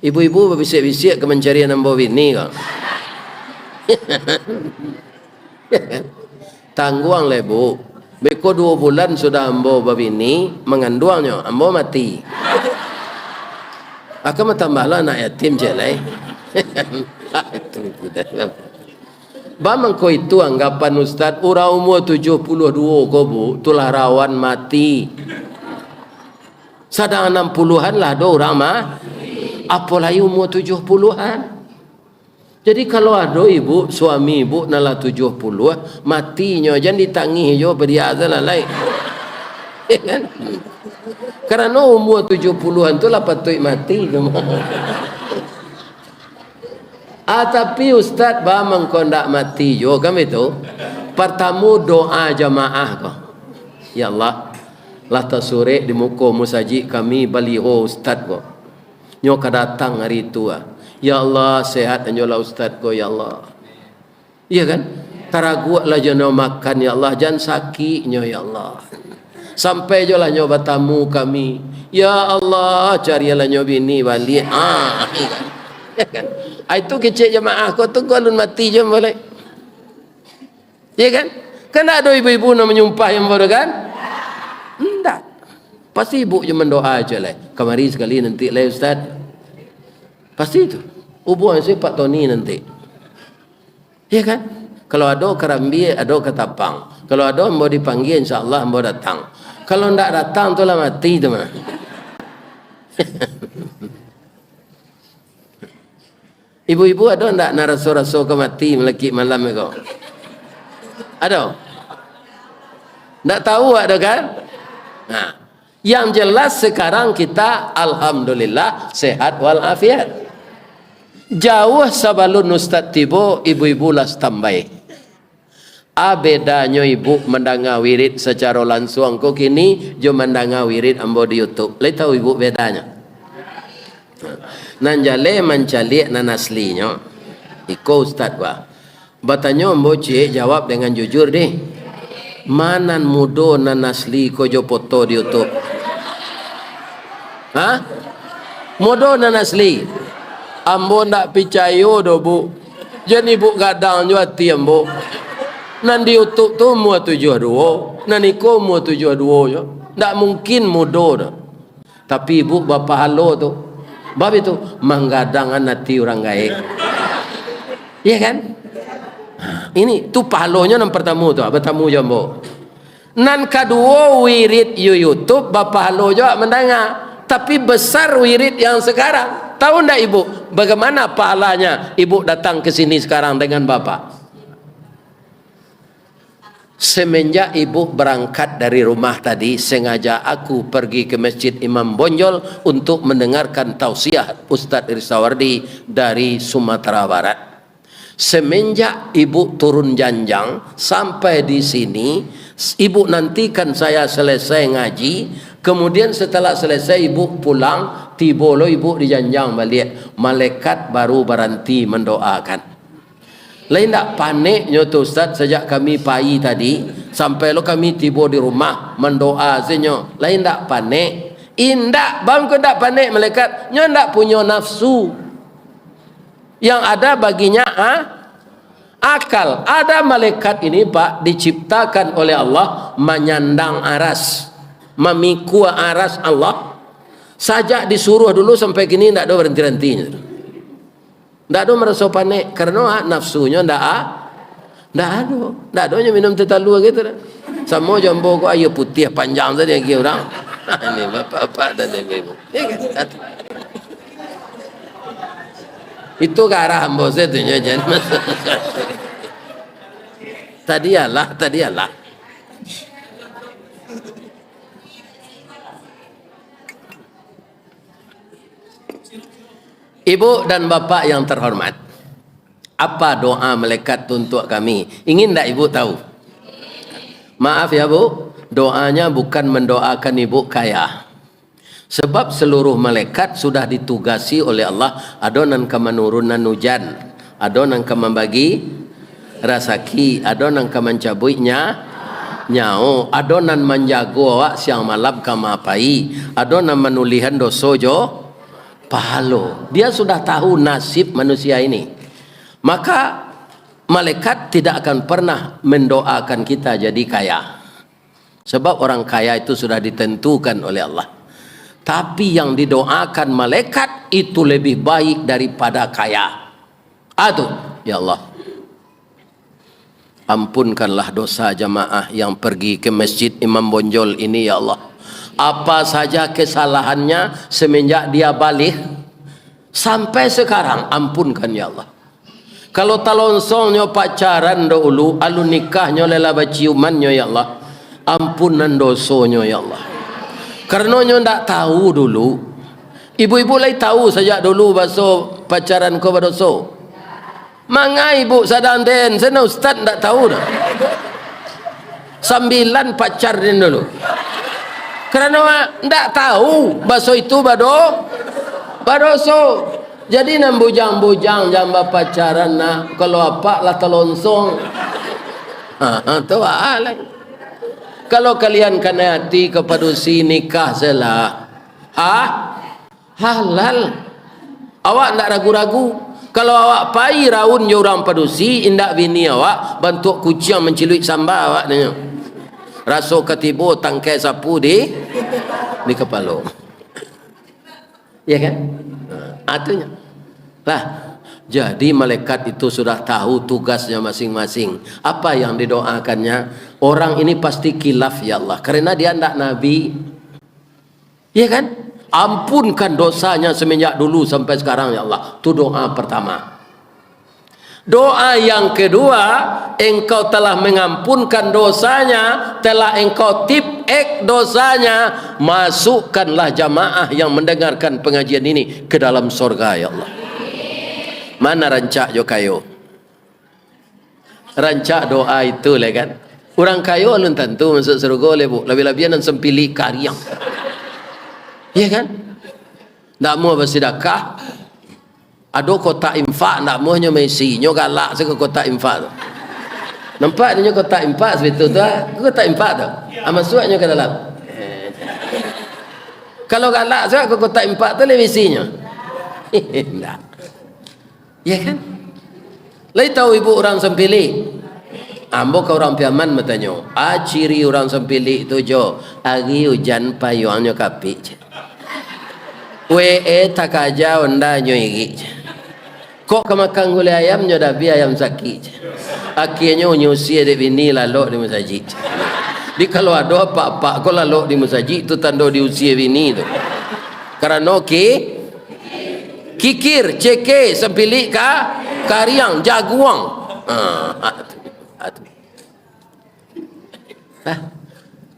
Ibu-ibu berbisik-bisik ke mencari nombor bini kok. Tangguang le bu. Beko 2 bulan sudah ambo babini menganduangnya, ambo mati. Akan tambahlah anak yatim je lah. Itu tidak. Bamang ko itu anggapan ustaz orang umur 72 ko bu, tulah rawan mati. Sedang 60-an lah ada orang mah. Apalagi umur 70-an. Jadi kalau ada ibu, suami ibu nala 70 matinya jangan ditangih jo beriaza lah lain. Kan? Karena umur 70-an tu lah patut mati tapi ustaz bamang kau ndak mati jo kan itu. Pertama doa jamaah kau. Ya Allah, lata sore di muka musaji kami baliho ustaz kau. Nyo datang hari tua. Ya Allah sehat anjola ustaz ko ya Allah. Iya kan? Taraguaklah jono makan ya Allah, jangan sakitnya ya Allah. Sampai jolah nyo batamu kami. Ya Allah carilah nyo bini balik. Ya kan? Itu kecil jemaah ko tu galun mati je boleh. Ya kan? Kan ada ibu-ibu nak menyumpah yang baru kan? Enggak. Pasti ibu je mendoa aja lah. Kemari sekali nanti lah ustaz. Pasti itu. Hubungan saya Pak Tony nanti. Ya kan? Kalau ada kerambi, ada ketapang. Kalau ada mau dipanggil, insyaAllah mau datang. Kalau tidak datang, tu lah mati tu mah. Ibu-ibu ada tidak naraso-raso ke mati melekit malam itu? Ada? Tak tahu ada kan? Nah, yang jelas sekarang kita alhamdulillah sehat walafiat. Jauh sebelum ustaz tiba ibu-ibu lah standby. Bedanya ibu mendengar wirid secara langsung kok kini jo mendengar wirid ambo di YouTube. Le tahu ibu bedanya? Nan jale mencalik nan aslinya. Iko ustaz ba. Batanya ambo cik jawab dengan jujur deh. Manan mudo nan asli ko jo foto di YouTube. Mudo nan asli. Ambo ndak percaya do bu. Jadi bu gadang jo hati ambo. Nan di YouTube tu mu 72, nan iko mu 72 jo. Ndak mungkin mudo dah. Tapi ibu bapa halo tu. Bab itu menggadangan hati orang gaib. Iya kan? Ini tu pahalonya yang pertama tu, bertamu jambo. Nan kedua wirid YouTube bapa halo jo mendengar. Tapi besar wirid yang sekarang. Tahu ndak ibu bagaimana pahalanya ibu datang ke sini sekarang dengan bapak? Semenjak ibu berangkat dari rumah tadi, sengaja aku pergi ke Masjid Imam Bonjol untuk mendengarkan tausiah Ustaz Irsawardi dari Sumatera Barat. Semenjak ibu turun janjang sampai di sini, ibu nantikan saya selesai ngaji. Kemudian setelah selesai ibu pulang, tiba lo ibu di janjang balik. Malaikat baru berhenti mendoakan. Lain tak paniknya tu Ustaz sejak kami pagi tadi sampai lo kami tiba di rumah mendoa senyo. Lain tak panik. Indak bang ko tak panik malaikat. Nyo ndak punya nafsu. Yang ada baginya akal. Ada malaikat ini Pak diciptakan oleh Allah menyandang aras, memikul aras Allah. Sajak disuruh dulu sampai kini ndak ada berhenti-hentinya. Ndak ada merasa panik karena nafsunya ndak ada minum tetalu gitu dah. Sama jambu ko air putih panjang tadi lagi orang. Ini bapak-bapak dan ibu. Ya kan? Itu ke arah hamba saya tu jangan. Tadi Allah. Ibu dan bapak yang terhormat, apa doa malaikat untuk kami? Ingin tak ibu tahu? Maaf ya bu, doanya bukan mendoakan ibu kaya. Sebab seluruh malaikat sudah ditugasi oleh Allah adonan kemanurunan hujan, adonan kembagi rasaki, adonan kemencabuinya nyau, adonan menjaga awak siang malam kamapai, adonan menulihan dosojo pahalo. Dia sudah tahu nasib manusia ini. Maka malaikat tidak akan pernah mendoakan kita jadi kaya. Sebab orang kaya itu sudah ditentukan oleh Allah. Tapi yang didoakan malaikat itu lebih baik daripada kaya. Aduh, ya Allah. Ampunkanlah dosa jamaah yang pergi ke Masjid Imam Bonjol ini ya Allah. Apa saja kesalahannya semenjak dia balik sampai sekarang, ampunkan ya Allah. Kalau talonsongnya pacaran dahulu, alun nikahnya lela baciumannya ya Allah, ampunan dosonya ya Allah. Karena nyo ndak tahu dulu, ibu-ibu lagi tahu sejak dulu baso pacaran ko badoso. Mangai ibu sadanten, sana ustaz ndak tahu dah. 9 pacarin dulu. Karena ndak tahu baso itu badoso. Jadi nam bujang-bujang jamba pacaran nak kalau apa lah telonsong. Tu alai. Kalau kalian kena hati kepada si nikah salah. Halal. Awak ndak ragu-ragu. Kalau awak pai raun je orang padusi indak bini awak bentuk kucing menceluik sambal awak tanya. Raso ketibo tangkai sapu di kepala. Ya kan? Artinya lah, jadi malaikat itu sudah tahu tugasnya masing-masing. Apa yang didoakannya? Orang ini pasti khilaf ya Allah, karena dia tidak nabi. Ya kan? Ampunkan dosanya semenjak dulu sampai sekarang ya Allah. Itu doa pertama. Doa yang kedua, engkau telah mengampunkan dosanya, telah engkau tip-ek dosanya, masukkanlah jamaah yang mendengarkan pengajian ini ke dalam surga ya Allah. Mana rancak jo kayo? Rancak doa itu lah kan. Orang kayo alun tentu masuk surga le bu. Lebih-lebihan dan sempili karyang. Ya kan? Tak mau bersedekah. Ada kotak infak nak mohnya mesi nyo galak se kotak infak tu. Nampak dia kotak infak sebetul tu kotak infak tu. Masuknya ke dalam. Kalau galak se kotak infak tu le mesinya. Enggak. Ya kan? Lai tahu ibu orang sempili. Ambo ke orang piaman matanya. Ciri orang sempili tu jo hari hujan payungnya kapik. Tak aja onda nyo igi. Kok kemakan gulai ayam nyoda bi ayam sakit. Akhirnya nyusi ada bini lalu di masjid. Di kalau ada apa-apa kau lalu di masjid itu tanda di usia bini tu. Karena kikir, ceke, sempilik karyang, jaguang.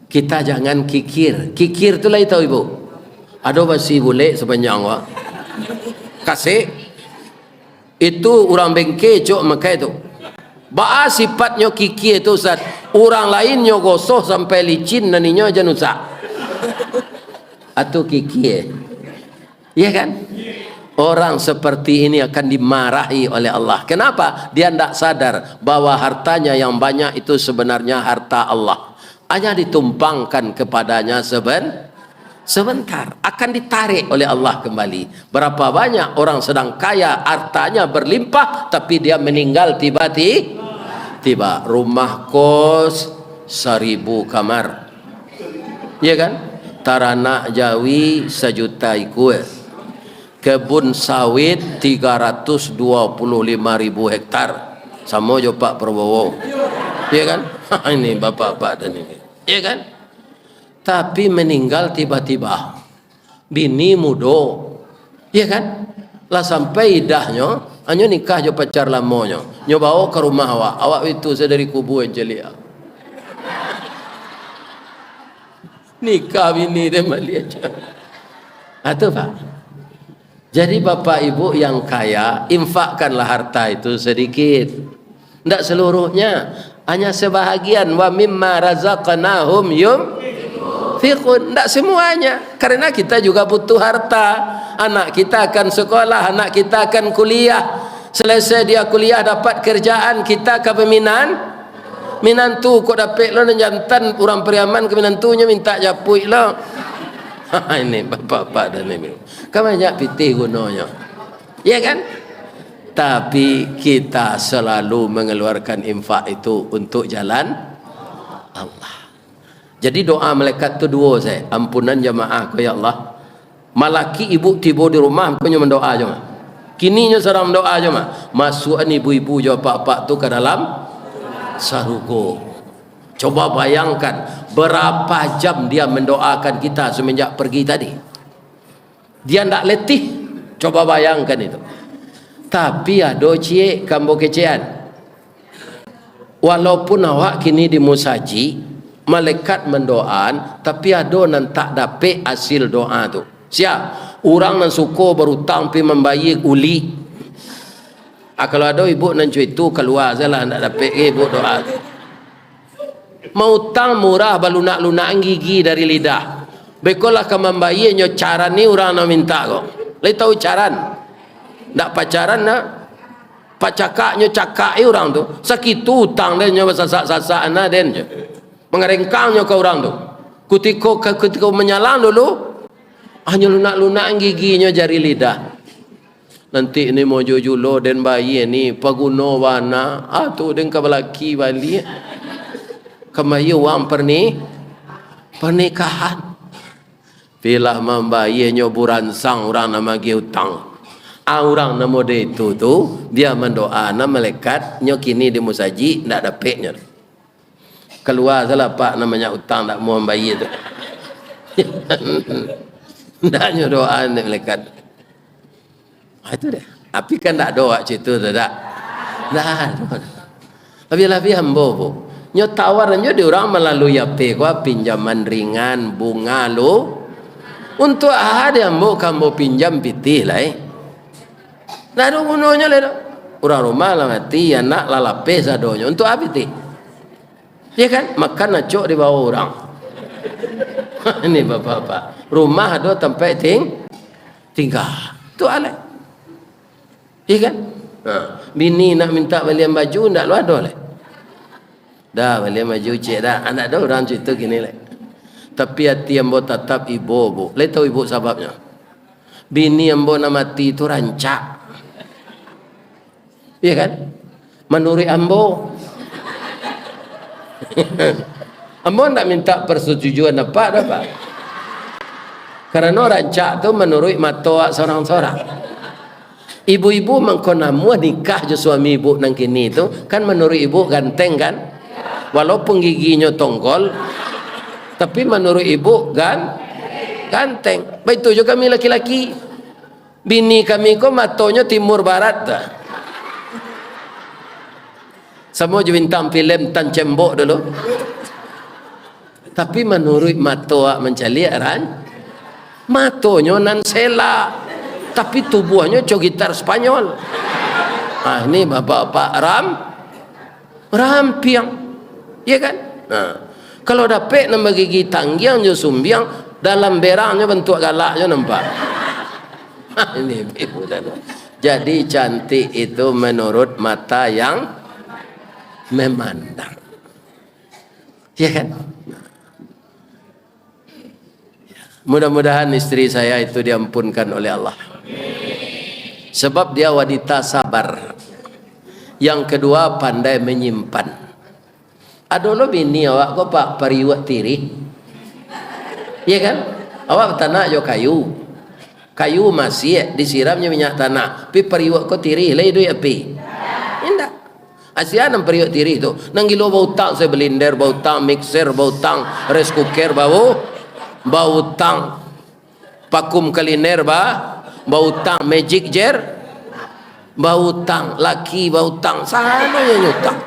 Kita jangan kikir. Kikir tu lah tahu ibu. Ada basi bule sepanjang wak. Kasih. Itu orang bengke cok makai tu. Ba sifatnya kikir tu Ustaz. Orang lainnya gosok sampai licin naninya aja nusak. Atau kikir. Iya kan? Orang seperti ini akan dimarahi oleh Allah. Kenapa? Dia tidak sadar bahwa hartanya yang banyak itu sebenarnya harta Allah. Hanya ditumpangkan kepadanya sebentar. Akan ditarik oleh Allah kembali. Berapa banyak orang sedang kaya, hartanya berlimpah, tapi dia meninggal tiba-tiba. Rumah kos 1000 kamar. Ya kan? Taranak Jawi 1 juta ikut. Kebun sawit 325.000 hektar. Sama je Pak Prabowo. Ya kan? Ini bapak-bapak dan ini. Ya kan? Tapi meninggal tiba-tiba. Bini mudo. Ya kan? Lah sampai idahnya, hanya nikah je pacar lamonyo. Nyo bawa ke rumah awak. Awak itu saya dari kubu Angelia. Nikah bini dia melihat. Itu Pak. Jadi bapak ibu yang kaya, infakkanlah harta itu sedikit. Tidak seluruhnya, hanya sebahagian. Wa mimma razaqnahum yunfiqun. Tidak semuanya, karena kita juga butuh harta. Anak kita akan sekolah, anak kita akan kuliah. Selesai dia kuliah dapat kerjaan, kita ke minantu kok dapat lo jantan orang Periaman ke minantunya minta japui lo. Ini bapak-bapak dan ibu. Kan banyak pitih gunanya. Ya kan? Tapi kita selalu mengeluarkan infak itu untuk jalan Allah. Jadi doa malaikat itu dua saya. Ampunan jamaah ko ya Allah. Malaki ibu tiba di rumah punya mendoa je mah. Kini nya sedang doa je mah. Masukan ibu-ibu je pak-pak tu ke dalam sarugo. Coba bayangkan berapa jam dia mendoakan kita semenjak pergi tadi. Dia tidak letih. Coba bayangkan itu. Tapi ada cie kambo kecean. Walaupun awak kini di musaji, malaikat mendoaan, tapi ada nan tak dapat hasil doa tu. Siap? Orang nan suko berutang pi membayar uli. Kalau ada ibu nan cuit tu keluar salah nak dapat ibu doa tu. Mau utang murah balunak-lunak gigi dari lidah. Bekolah ke membayarnya cara ni orang nak minta kok. Lai tahu caran. Nak pacaran nak pacakaknya cakai orang tu. Sakitu utang dia nya sasak-sasak ana den je. Mengerengkangnya ke orang tu. Ketika menyalang dulu hanya lunak-lunak giginya jari lidah. Nanti ini mau jujulo den bayi ni paguno wana tu den kabalaki bali. Kemayu wang pernikahan. Bila membayarnya buransang orang nama utang. Orang nama dia itu tu dia mendoa nama malaikat nyokini di musaji ndak dapatnya. Keluar salah pak namanya utang tak mau membayar tu. Ndaknya doa ni malaikat. Itu dia. Tapi kan tak doa situ tu tak. Dah. Lebih-lebih hamba bu. Nyo tawarannya di orang melalui apa kau pinjaman ringan bunga lo untuk ada yang mau kamu pinjam pitih lah. Nah ada gunanya lah. Orang rumah lah mati anak lalape sadonya untuk apa pitih? Ya kan makan nacok di bawah orang. Ini bapak-bapak. Rumah ada tempat tinggal. Tu alai. Ya kan? Bini nak minta belian baju ndak lu ada lah. Dah boleh maju cik dah. Anak dah orang cerita gini lah. Tapi hati yang boleh tetap ibu bu. Lai tahu ibu sebabnya. Bini yang boleh mati itu rancak. Iya kan? Menurut ambo. Ambo tak minta persetujuan apa dah pak. Karena rancak tu menurut mata seorang-seorang. Ibu-ibu mengkonamu nikah je suami ibu nang kini tu kan menurut ibu ganteng kan? Walaupun giginya tonggol, tapi menurut ibu ganteng. Begitu juga kami laki-laki. Bini kami kok matonya timur barat dah. Semua je bintang filem Tan Cembok dulu. Tapi menurut matoa mencali matonya nan sela, tapi tubuhnya gitar Spanyol. Ini bapak-bapak rampiang. Ya kan? Nah, kalau dapat nama gigi tanggiang je sumbiang dalam berangnya bentuk galaknya nampak. Ini ibu dan jadi cantik itu menurut mata yang memandang, ya kan? Mudah-mudahan istri saya itu diampunkan oleh Allah, sebab dia wanita sabar. Yang kedua, pandai menyimpan. Adolo bini awak kau pak pariwak tiri, ya kan? Awak tanah jo kayu masih disiramnya minyak tanah, pi pariwak kau tiri lay do api. Indah. Asyik nang pariwak tiri itu, nang gilo bau tang saya blender, bau tang mixer, bau tang rice cooker, bau tang vakum cleaner, bau tang magic jar, bau tang laki, bau tang sana yang nyutang.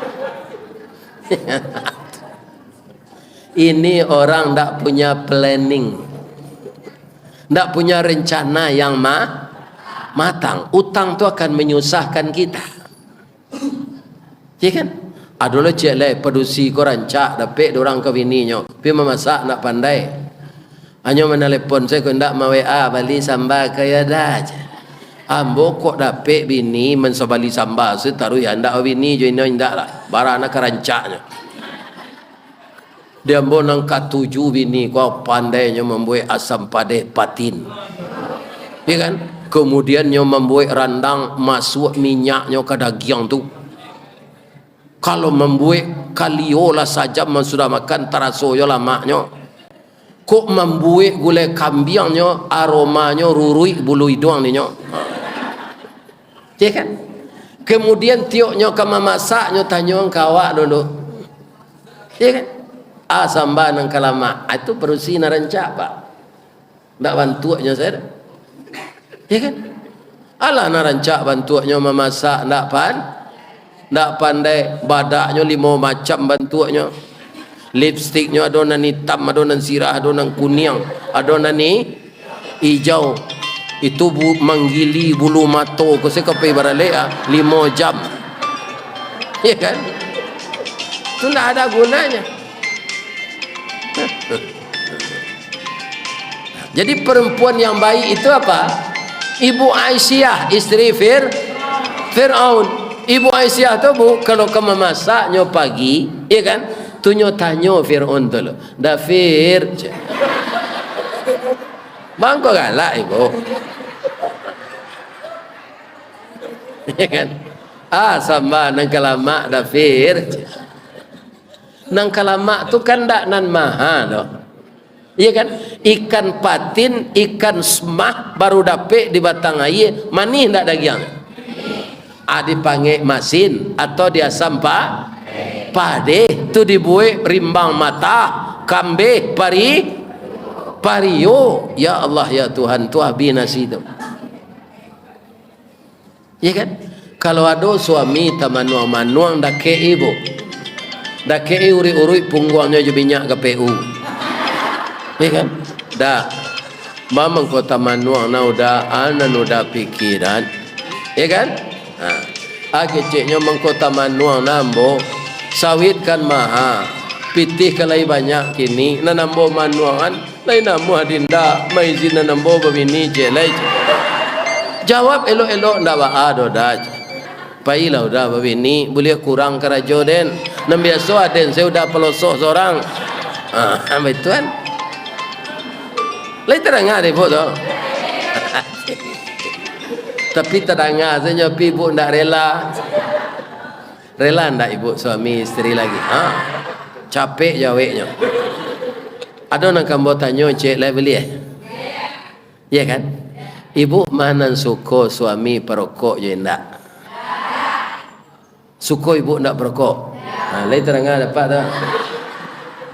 Ini orang tak punya planning, tak punya rencana yang matang. Utang tu akan menyusahkan kita, ya kan? Adulah cek leh pedusi ko rancak dapet orang ke bininya, pi memasak nak pandai. Hanya menelepon saya kau ndak mau WA bali sambal kaya dah. Ambo kok dapet bini mensabali sambal setaruh ya ndak bini jo ino ndak lah. Barana kerancaknya. Dia ambo nang katuju bini kau pandainya membuat asam padeh patin. Ya kan? Kemudian nyo membuat randang masuk minyaknya ke daging tu. Kalau membuat kaliola saja man sudah makan tarasoyo lamaknya. Kok membuat gulai kambingnya aromanya rurui bulu hidung ni nyo. Ya kan? Kemudian tioknya ke memasaknya tanya kawak dulu. Ya kan? Sambal nang kalama. Itu perusi narancak pak. Ndak bantuanya saya. Ya kan? Alah narancak bantuanya memasak ndak pandai badaknya 5 macam bantuanya. Lipstiknya adonan hitam, adonan sirah, adonan kuning, adonan ni hijau. Itu menggili bulu mato ko se kape baralea 5 jam. Ya kan? Itu tidak ada gunanya. Jadi perempuan yang baik itu apa? Ibu Aisyah, istri Fir'aun. Ibu Aisyah tu kalau ke memasaknya pagi, ya kan? Tunyo tanyo Fir'aun tu lo. Da Bangko galak ibu. Ya kan? Sama nang kalamak da nang kalamak tu kan dak nan maha doh. Iya kan? Ikan patin, ikan semah baru dapet di batang air, manih ndak daging. Dipanggil masin atau dia sampah pade tu dibuat rimbang mata kambe pario. Ya Allah ya Tuhan tu abinasi tu. Ya kan? Kalau ada suami tamanuang dak ke ibu, dak ke uri-uri punggungnya je minyak ke PU. Ya kan? Dah mamang kota manuang na udah anan udah pikiran. Ya kan? Keciknya mengkota manuang nambo sawit kan maha pitih kalai banyak kini na nambo manuangan lain namu adinda maizin na nambo babini jelai. Jawab elok-elok ndak ado dah. Pailah udah babini boleh kurang kerajo den. Nam biasa den saya udah pelosok seorang. Betul. Lain terangah deh bodoh. Tapi terangah saja ibu ndak rela. Rela ndak ibu suami istri lagi? Capek jawabnya. Ada nak kamu tanya cek lah beli ya kan? Ibu mana suka suami perokok je ndak? Suka ibu ndak perokok? Lain terangah dapat dah.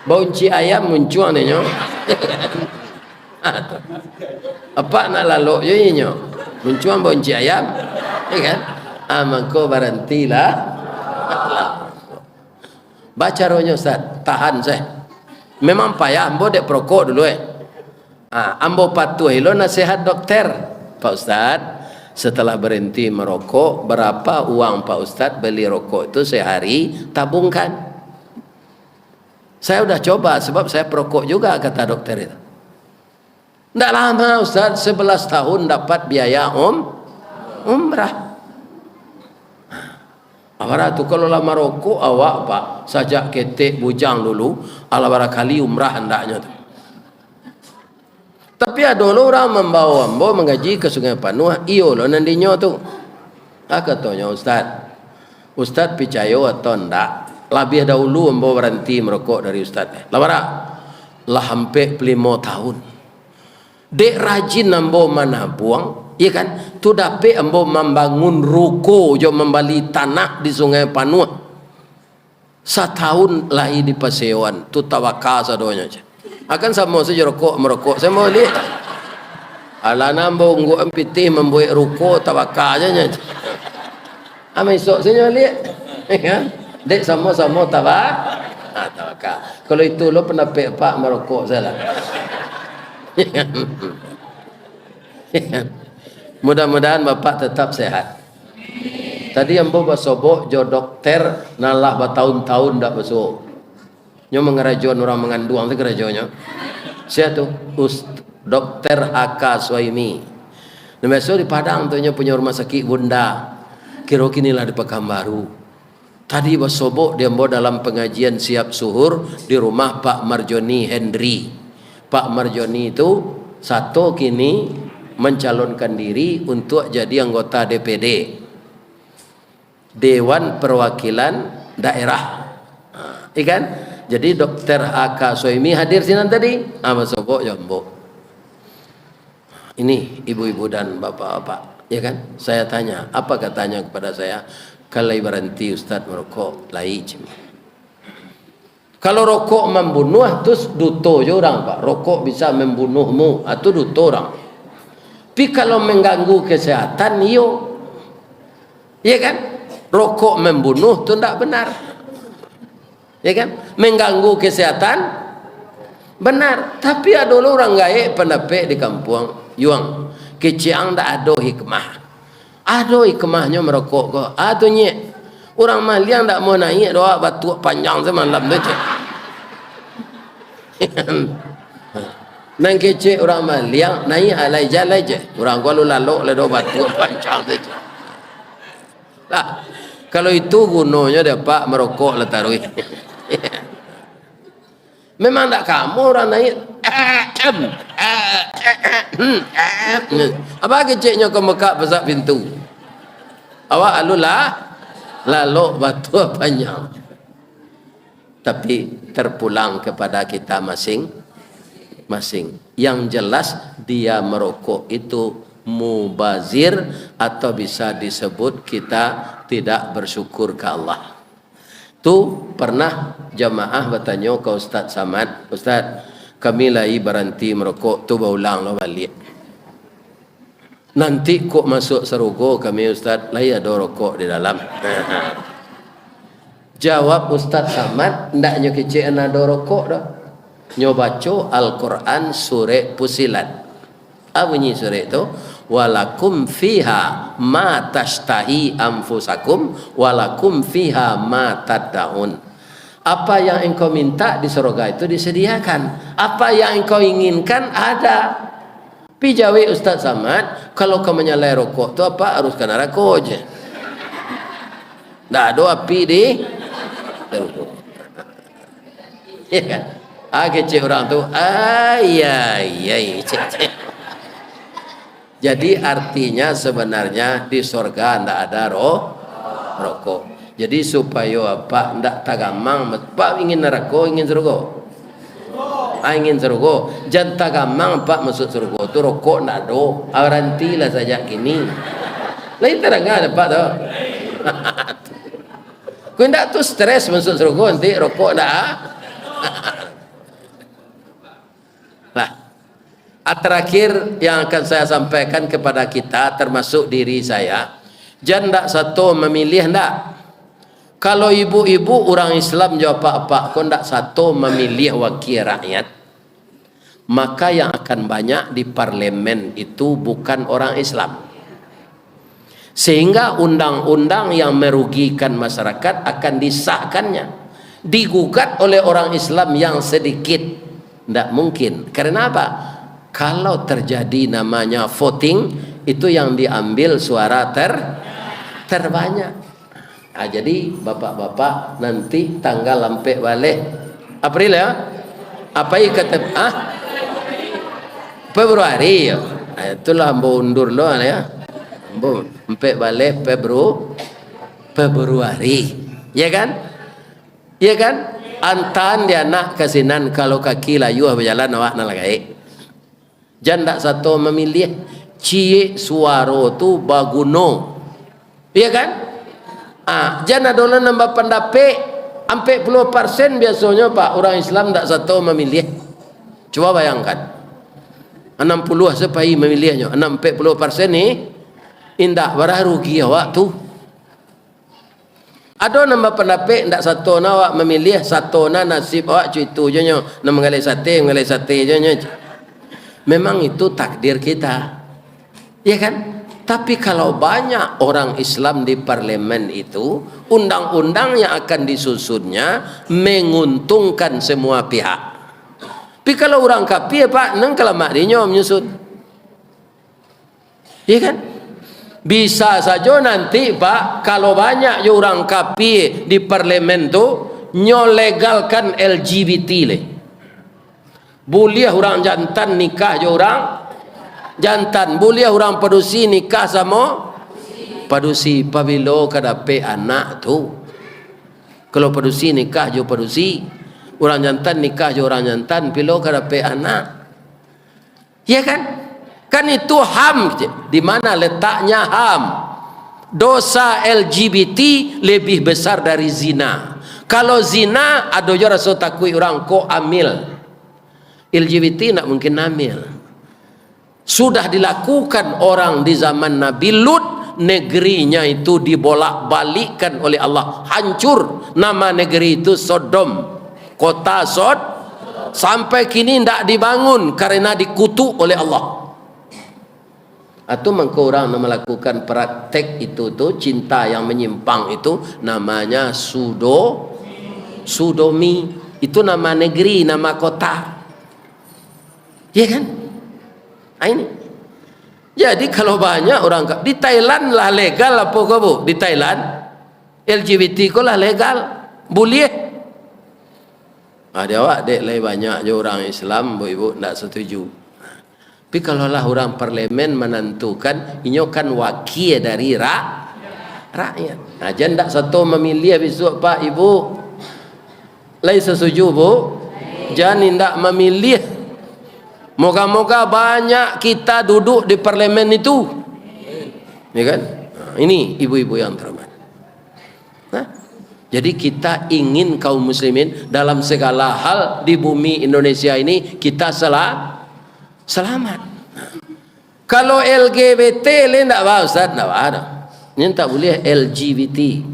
Bau ci ayam muncul ni nyo. Apa nak lalu je nyo? Muncul bonci ayam, ya kan? Maka berhentilah. Baca rohnya Ustaz, tahan saya. Memang payah, ambo dek perokok dulu ambo patuh lo nasihat dokter. Pak Ustaz, setelah berhenti merokok, berapa uang Pak Ustaz beli rokok itu sehari, tabungkan. Saya udah coba sebab saya perokok juga kata dokter itu. Tidak lama Ustaz, 11 tahun dapat biaya umrah. Awak tu kalau lama rokok awak pak sajak ketek bujang dulu, ala barakali umrah hendaknya tu. Tapi ada orang membawa ambo mengaji ke Sungai Panuh, iyo lo nandinya tu. Katanya Ustaz percaya atau ndak? Lebih dahulu ambo berhenti merokok dari Ustaz. Lah hampir 5 tahun. Dek rajin ambo mana buang. Ya kan, tu dapat ambo membangun ruko jo membali tanah di Sungai Panuh. Setahun lagi di Pasewan, tu tawakal sadonya. Akan sama saja merokok. Saya mau lihat. Ala nambo nggo empiti membuat ruko tawakal aja. Ama esok saya lihat. Kan? Dek sama-sama tawakal. Kalau itu lo pernah pak merokok salah. Mudah-mudahan bapak tetap sehat. Tadi ambo basobok jo dokter nalah bertahun-tahun dak besok. Nyo mengerajon orang mengandung tu kerajonnya. Saya tu Dokter Haka Suhaimi. Nah, besok di Padang tu nyo punya rumah sakit Bunda. Kira kinilah di Pekanbaru. Tadi basobok dia ambo dalam pengajian siap suhur di rumah Pak Marjoni Hendri. Pak Marjoni itu satu kini mencalonkan diri untuk jadi anggota DPD Dewan Perwakilan Daerah. Ikan? Jadi Dokter Aka Suhaimi hadir sini tadi. Sobok jambok. Ini ibu-ibu dan bapak-bapak, ya kan? Saya tanya, apa katanya kepada saya? Kalau berhenti Ustaz merokok, lai cim. Kalau rokok membunuh, terus duto je orang pak. Rokok bisa membunuhmu, itu duto orang. Tapi kalau mengganggu kesehatan, iyo, ya kan? Rokok membunuh itu tidak benar, ya kan? Mengganggu kesehatan, benar. Tapi ada orang gaib pendapat di kampung, yuang, keciang tak ada hikmah. Ada hikmahnya merokok kok. Ada nyek. Orang maliang tak mau naik doa batu panjang semalam tu cek. Nang kecek orang maliang naik alai jalan je. Orang kalau lalu le doa batu panjang tu cek. Lah, kalau itu gunanya dapat merokok le taruh. Memang tak kamu orang naik. Apa keceknya ke Mekah besar pintu. Awak alulah lalu batu panjang. Tapi terpulang kepada kita masing-masing. Yang jelas dia merokok itu mubazir atau bisa disebut kita tidak bersyukur ke Allah. Tu pernah jamaah bertanya ke Ustaz Samad, Ustaz, kami lagi berhenti merokok, tu berulang lo balik. Nanti kok masuk serugo kami Ustaz, lagi ada rokok di dalam. Jawab Ustaz Samad, ndaknya kecil ada rokok dah. Nyo baca Al-Quran surah Fusilat. Apa bunyi surah itu? Walakum fiha ma tashtahi anfusakum walakum fiha ma tad'un. Apa yang engkau minta di surga itu disediakan. Apa yang engkau inginkan ada. Pijawi Ustaz Samad, kalau kau menyalai rokok tu apa harus kena rokok je. Dah ada api di rokok. Ya kan? Kecil orang tu, cek. Jadi artinya sebenarnya di surga tidak ada rokok. Jadi supaya apa? Tidak tagamang. Pak ingin neraka, ingin surga. Ingin surga. Jangan tagamang pak masuk surga. Tu rokok tidak ada. Arantilah saja kini. Lain terang ada pak tu. Kau tidak tu stres masuk surga nanti rokok dah. Lah. Terakhir yang akan saya sampaikan kepada kita termasuk diri saya, jangan satu memilih ndak. Kalau ibu-ibu orang Islam jawab apa-apa, kau ndak satu memilih wakil rakyat, maka yang akan banyak di parlemen itu bukan orang Islam. Sehingga undang-undang yang merugikan masyarakat akan disahkannya, digugat oleh orang Islam yang sedikit. Ndak mungkin. Karena apa? Kalau terjadi namanya voting, itu yang diambil suara terbanyak. Jadi bapak-bapak nanti tanggal lampe balik April ya? Apa kata Februari ya? Itulah ambo undur lo ya. Ambo lampe balik Februari. Ya kan? Ya kan? Antan dia nak kasinan kalau kaki layu berjalan awak nak lagi. Janda satu memilih cie suaro tu baguno. Ya kan? Janda dulu nambah pendapat 40% biasanya Pak orang Islam tak satu memilih. Coba bayangkan. 60 sepai memilihnya. 40% ni indah barah rugi awak tu. Ada nambah pendapat tak satu awak memilih, satu nasib awak cuitu je nya. Nak mengalih sate je nya. Memang itu takdir kita, ya kan? Tapi kalau banyak orang Islam di parlemen itu, undang-undang yang akan disusunnya menguntungkan semua pihak. Tapi kalau orang kafir Pak, neng kelamak dia menyusun, ya kan? Bisa saja nanti Pak, kalau banyak orang kafir di parlemen tu nyolegalkan LGBT le. Boleh orang jantan nikah je orang jantan, boleh orang padusi nikah sama padusi. Pabilo kadape anak tu, kalau padusi nikah je padusi, orang jantan nikah je orang jantan, pilo kadape anak, ya kan? Kan itu HAM. Di mana letaknya HAM? Dosa LGBT lebih besar dari zina. Kalau zina ada je rasa takui orang ko amil, LGBT nak mungkin hamil. Sudah dilakukan orang di zaman Nabi Lut, negerinya itu dibolak-balikkan oleh Allah, hancur. Nama negeri itu Sodom, kota sampai kini tidak dibangun karena dikutuk oleh Allah. Atau mengko orang melakukan praktek itu tu, cinta yang menyimpang itu namanya sodomi. Itu nama negeri, nama kota. Ya kan? Ini. Jadi kalau banyak orang di Thailand lah legal apa kau bu? Di Thailand LGBT kau lah legal, boleh. Ada awak dek lagi banyak je orang Islam, bu ibu tidak setuju. Tapi kalau lah orang parlemen menentukan, ini kan wakil dari rakyat. Nah, jangan tak satu memilih besok Pak Ibu. Lagi setuju bu? Jangan tidak memilih. Moga-moga banyak kita duduk di parlemen itu, ya kan? Nah, ini ibu-ibu yang terhormat. Nah, jadi kita ingin kaum muslimin dalam segala hal di bumi Indonesia ini kita selamat. Nah, kalau LGBT lain tak apa Ustaz, tak ada. Ini tak boleh LGBT,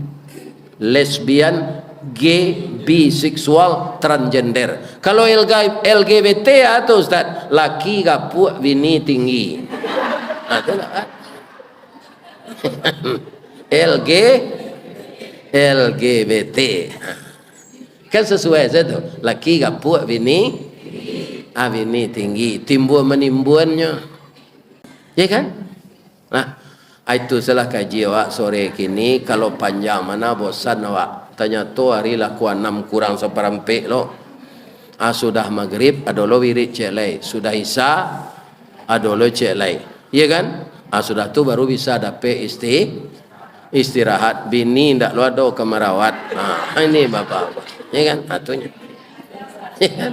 lesbian, gay, biseksual, transgender. Kalau LGBT atau Ustaz, laki gapuk, bini tinggi. Ada tak? LGBT kan sesuai saja tu. Laki gapuk, bini tinggi, timbul menimbuannya, ya kan? Nah, itu salah kaji awak sore kini. Kalau panjang mana bosan awak tanya tu hari laku 6 kurang seperempat lo. Sudah maghrib adolo wirid celai, sudah isya adolo celai, iya kan? Sudah tu baru bisa dapat istirahat. Bini ndak lo ada kemerawat. Ini bapak, iya kan? Atunya, iya kan?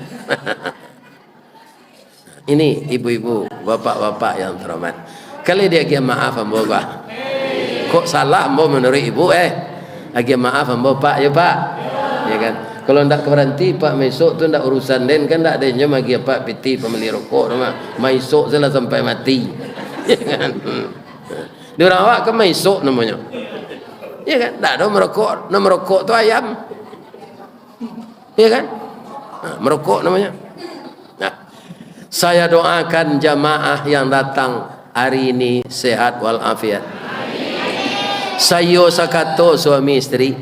Ini ibu-ibu, bapak-bapak yang terhormat. Kali dia kira maaf ambo bah. Kok salah ambo menurut ibu Agi maaf ambo Pak ya Pak, ya kan? Kalau ndak berhenti Pak besok tu ndak urusan den kan ndak adanya magi Pak piti pembeli rokok nama maisok salah sampai mati, ya kan? Di orang awak kan maisok namanya, ya kan? Ndak ada merokok tu ayam, ya kan? Merokok namanya. Nah, saya doakan jamaah yang datang hari ini sehat walafiat. Sayo sakato suami istri,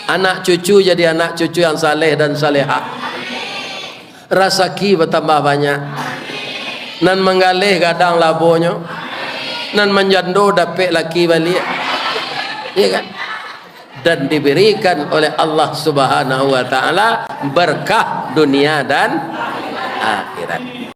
anak cucu jadi anak cucu yang saleh dan salehah, rezeki bertambah banyak, nan menggalih gadang labonya, nan menjando dapet laki balik, ya kan? Dan diberikan oleh Allah Subhanahu wa taala berkah dunia dan akhirat.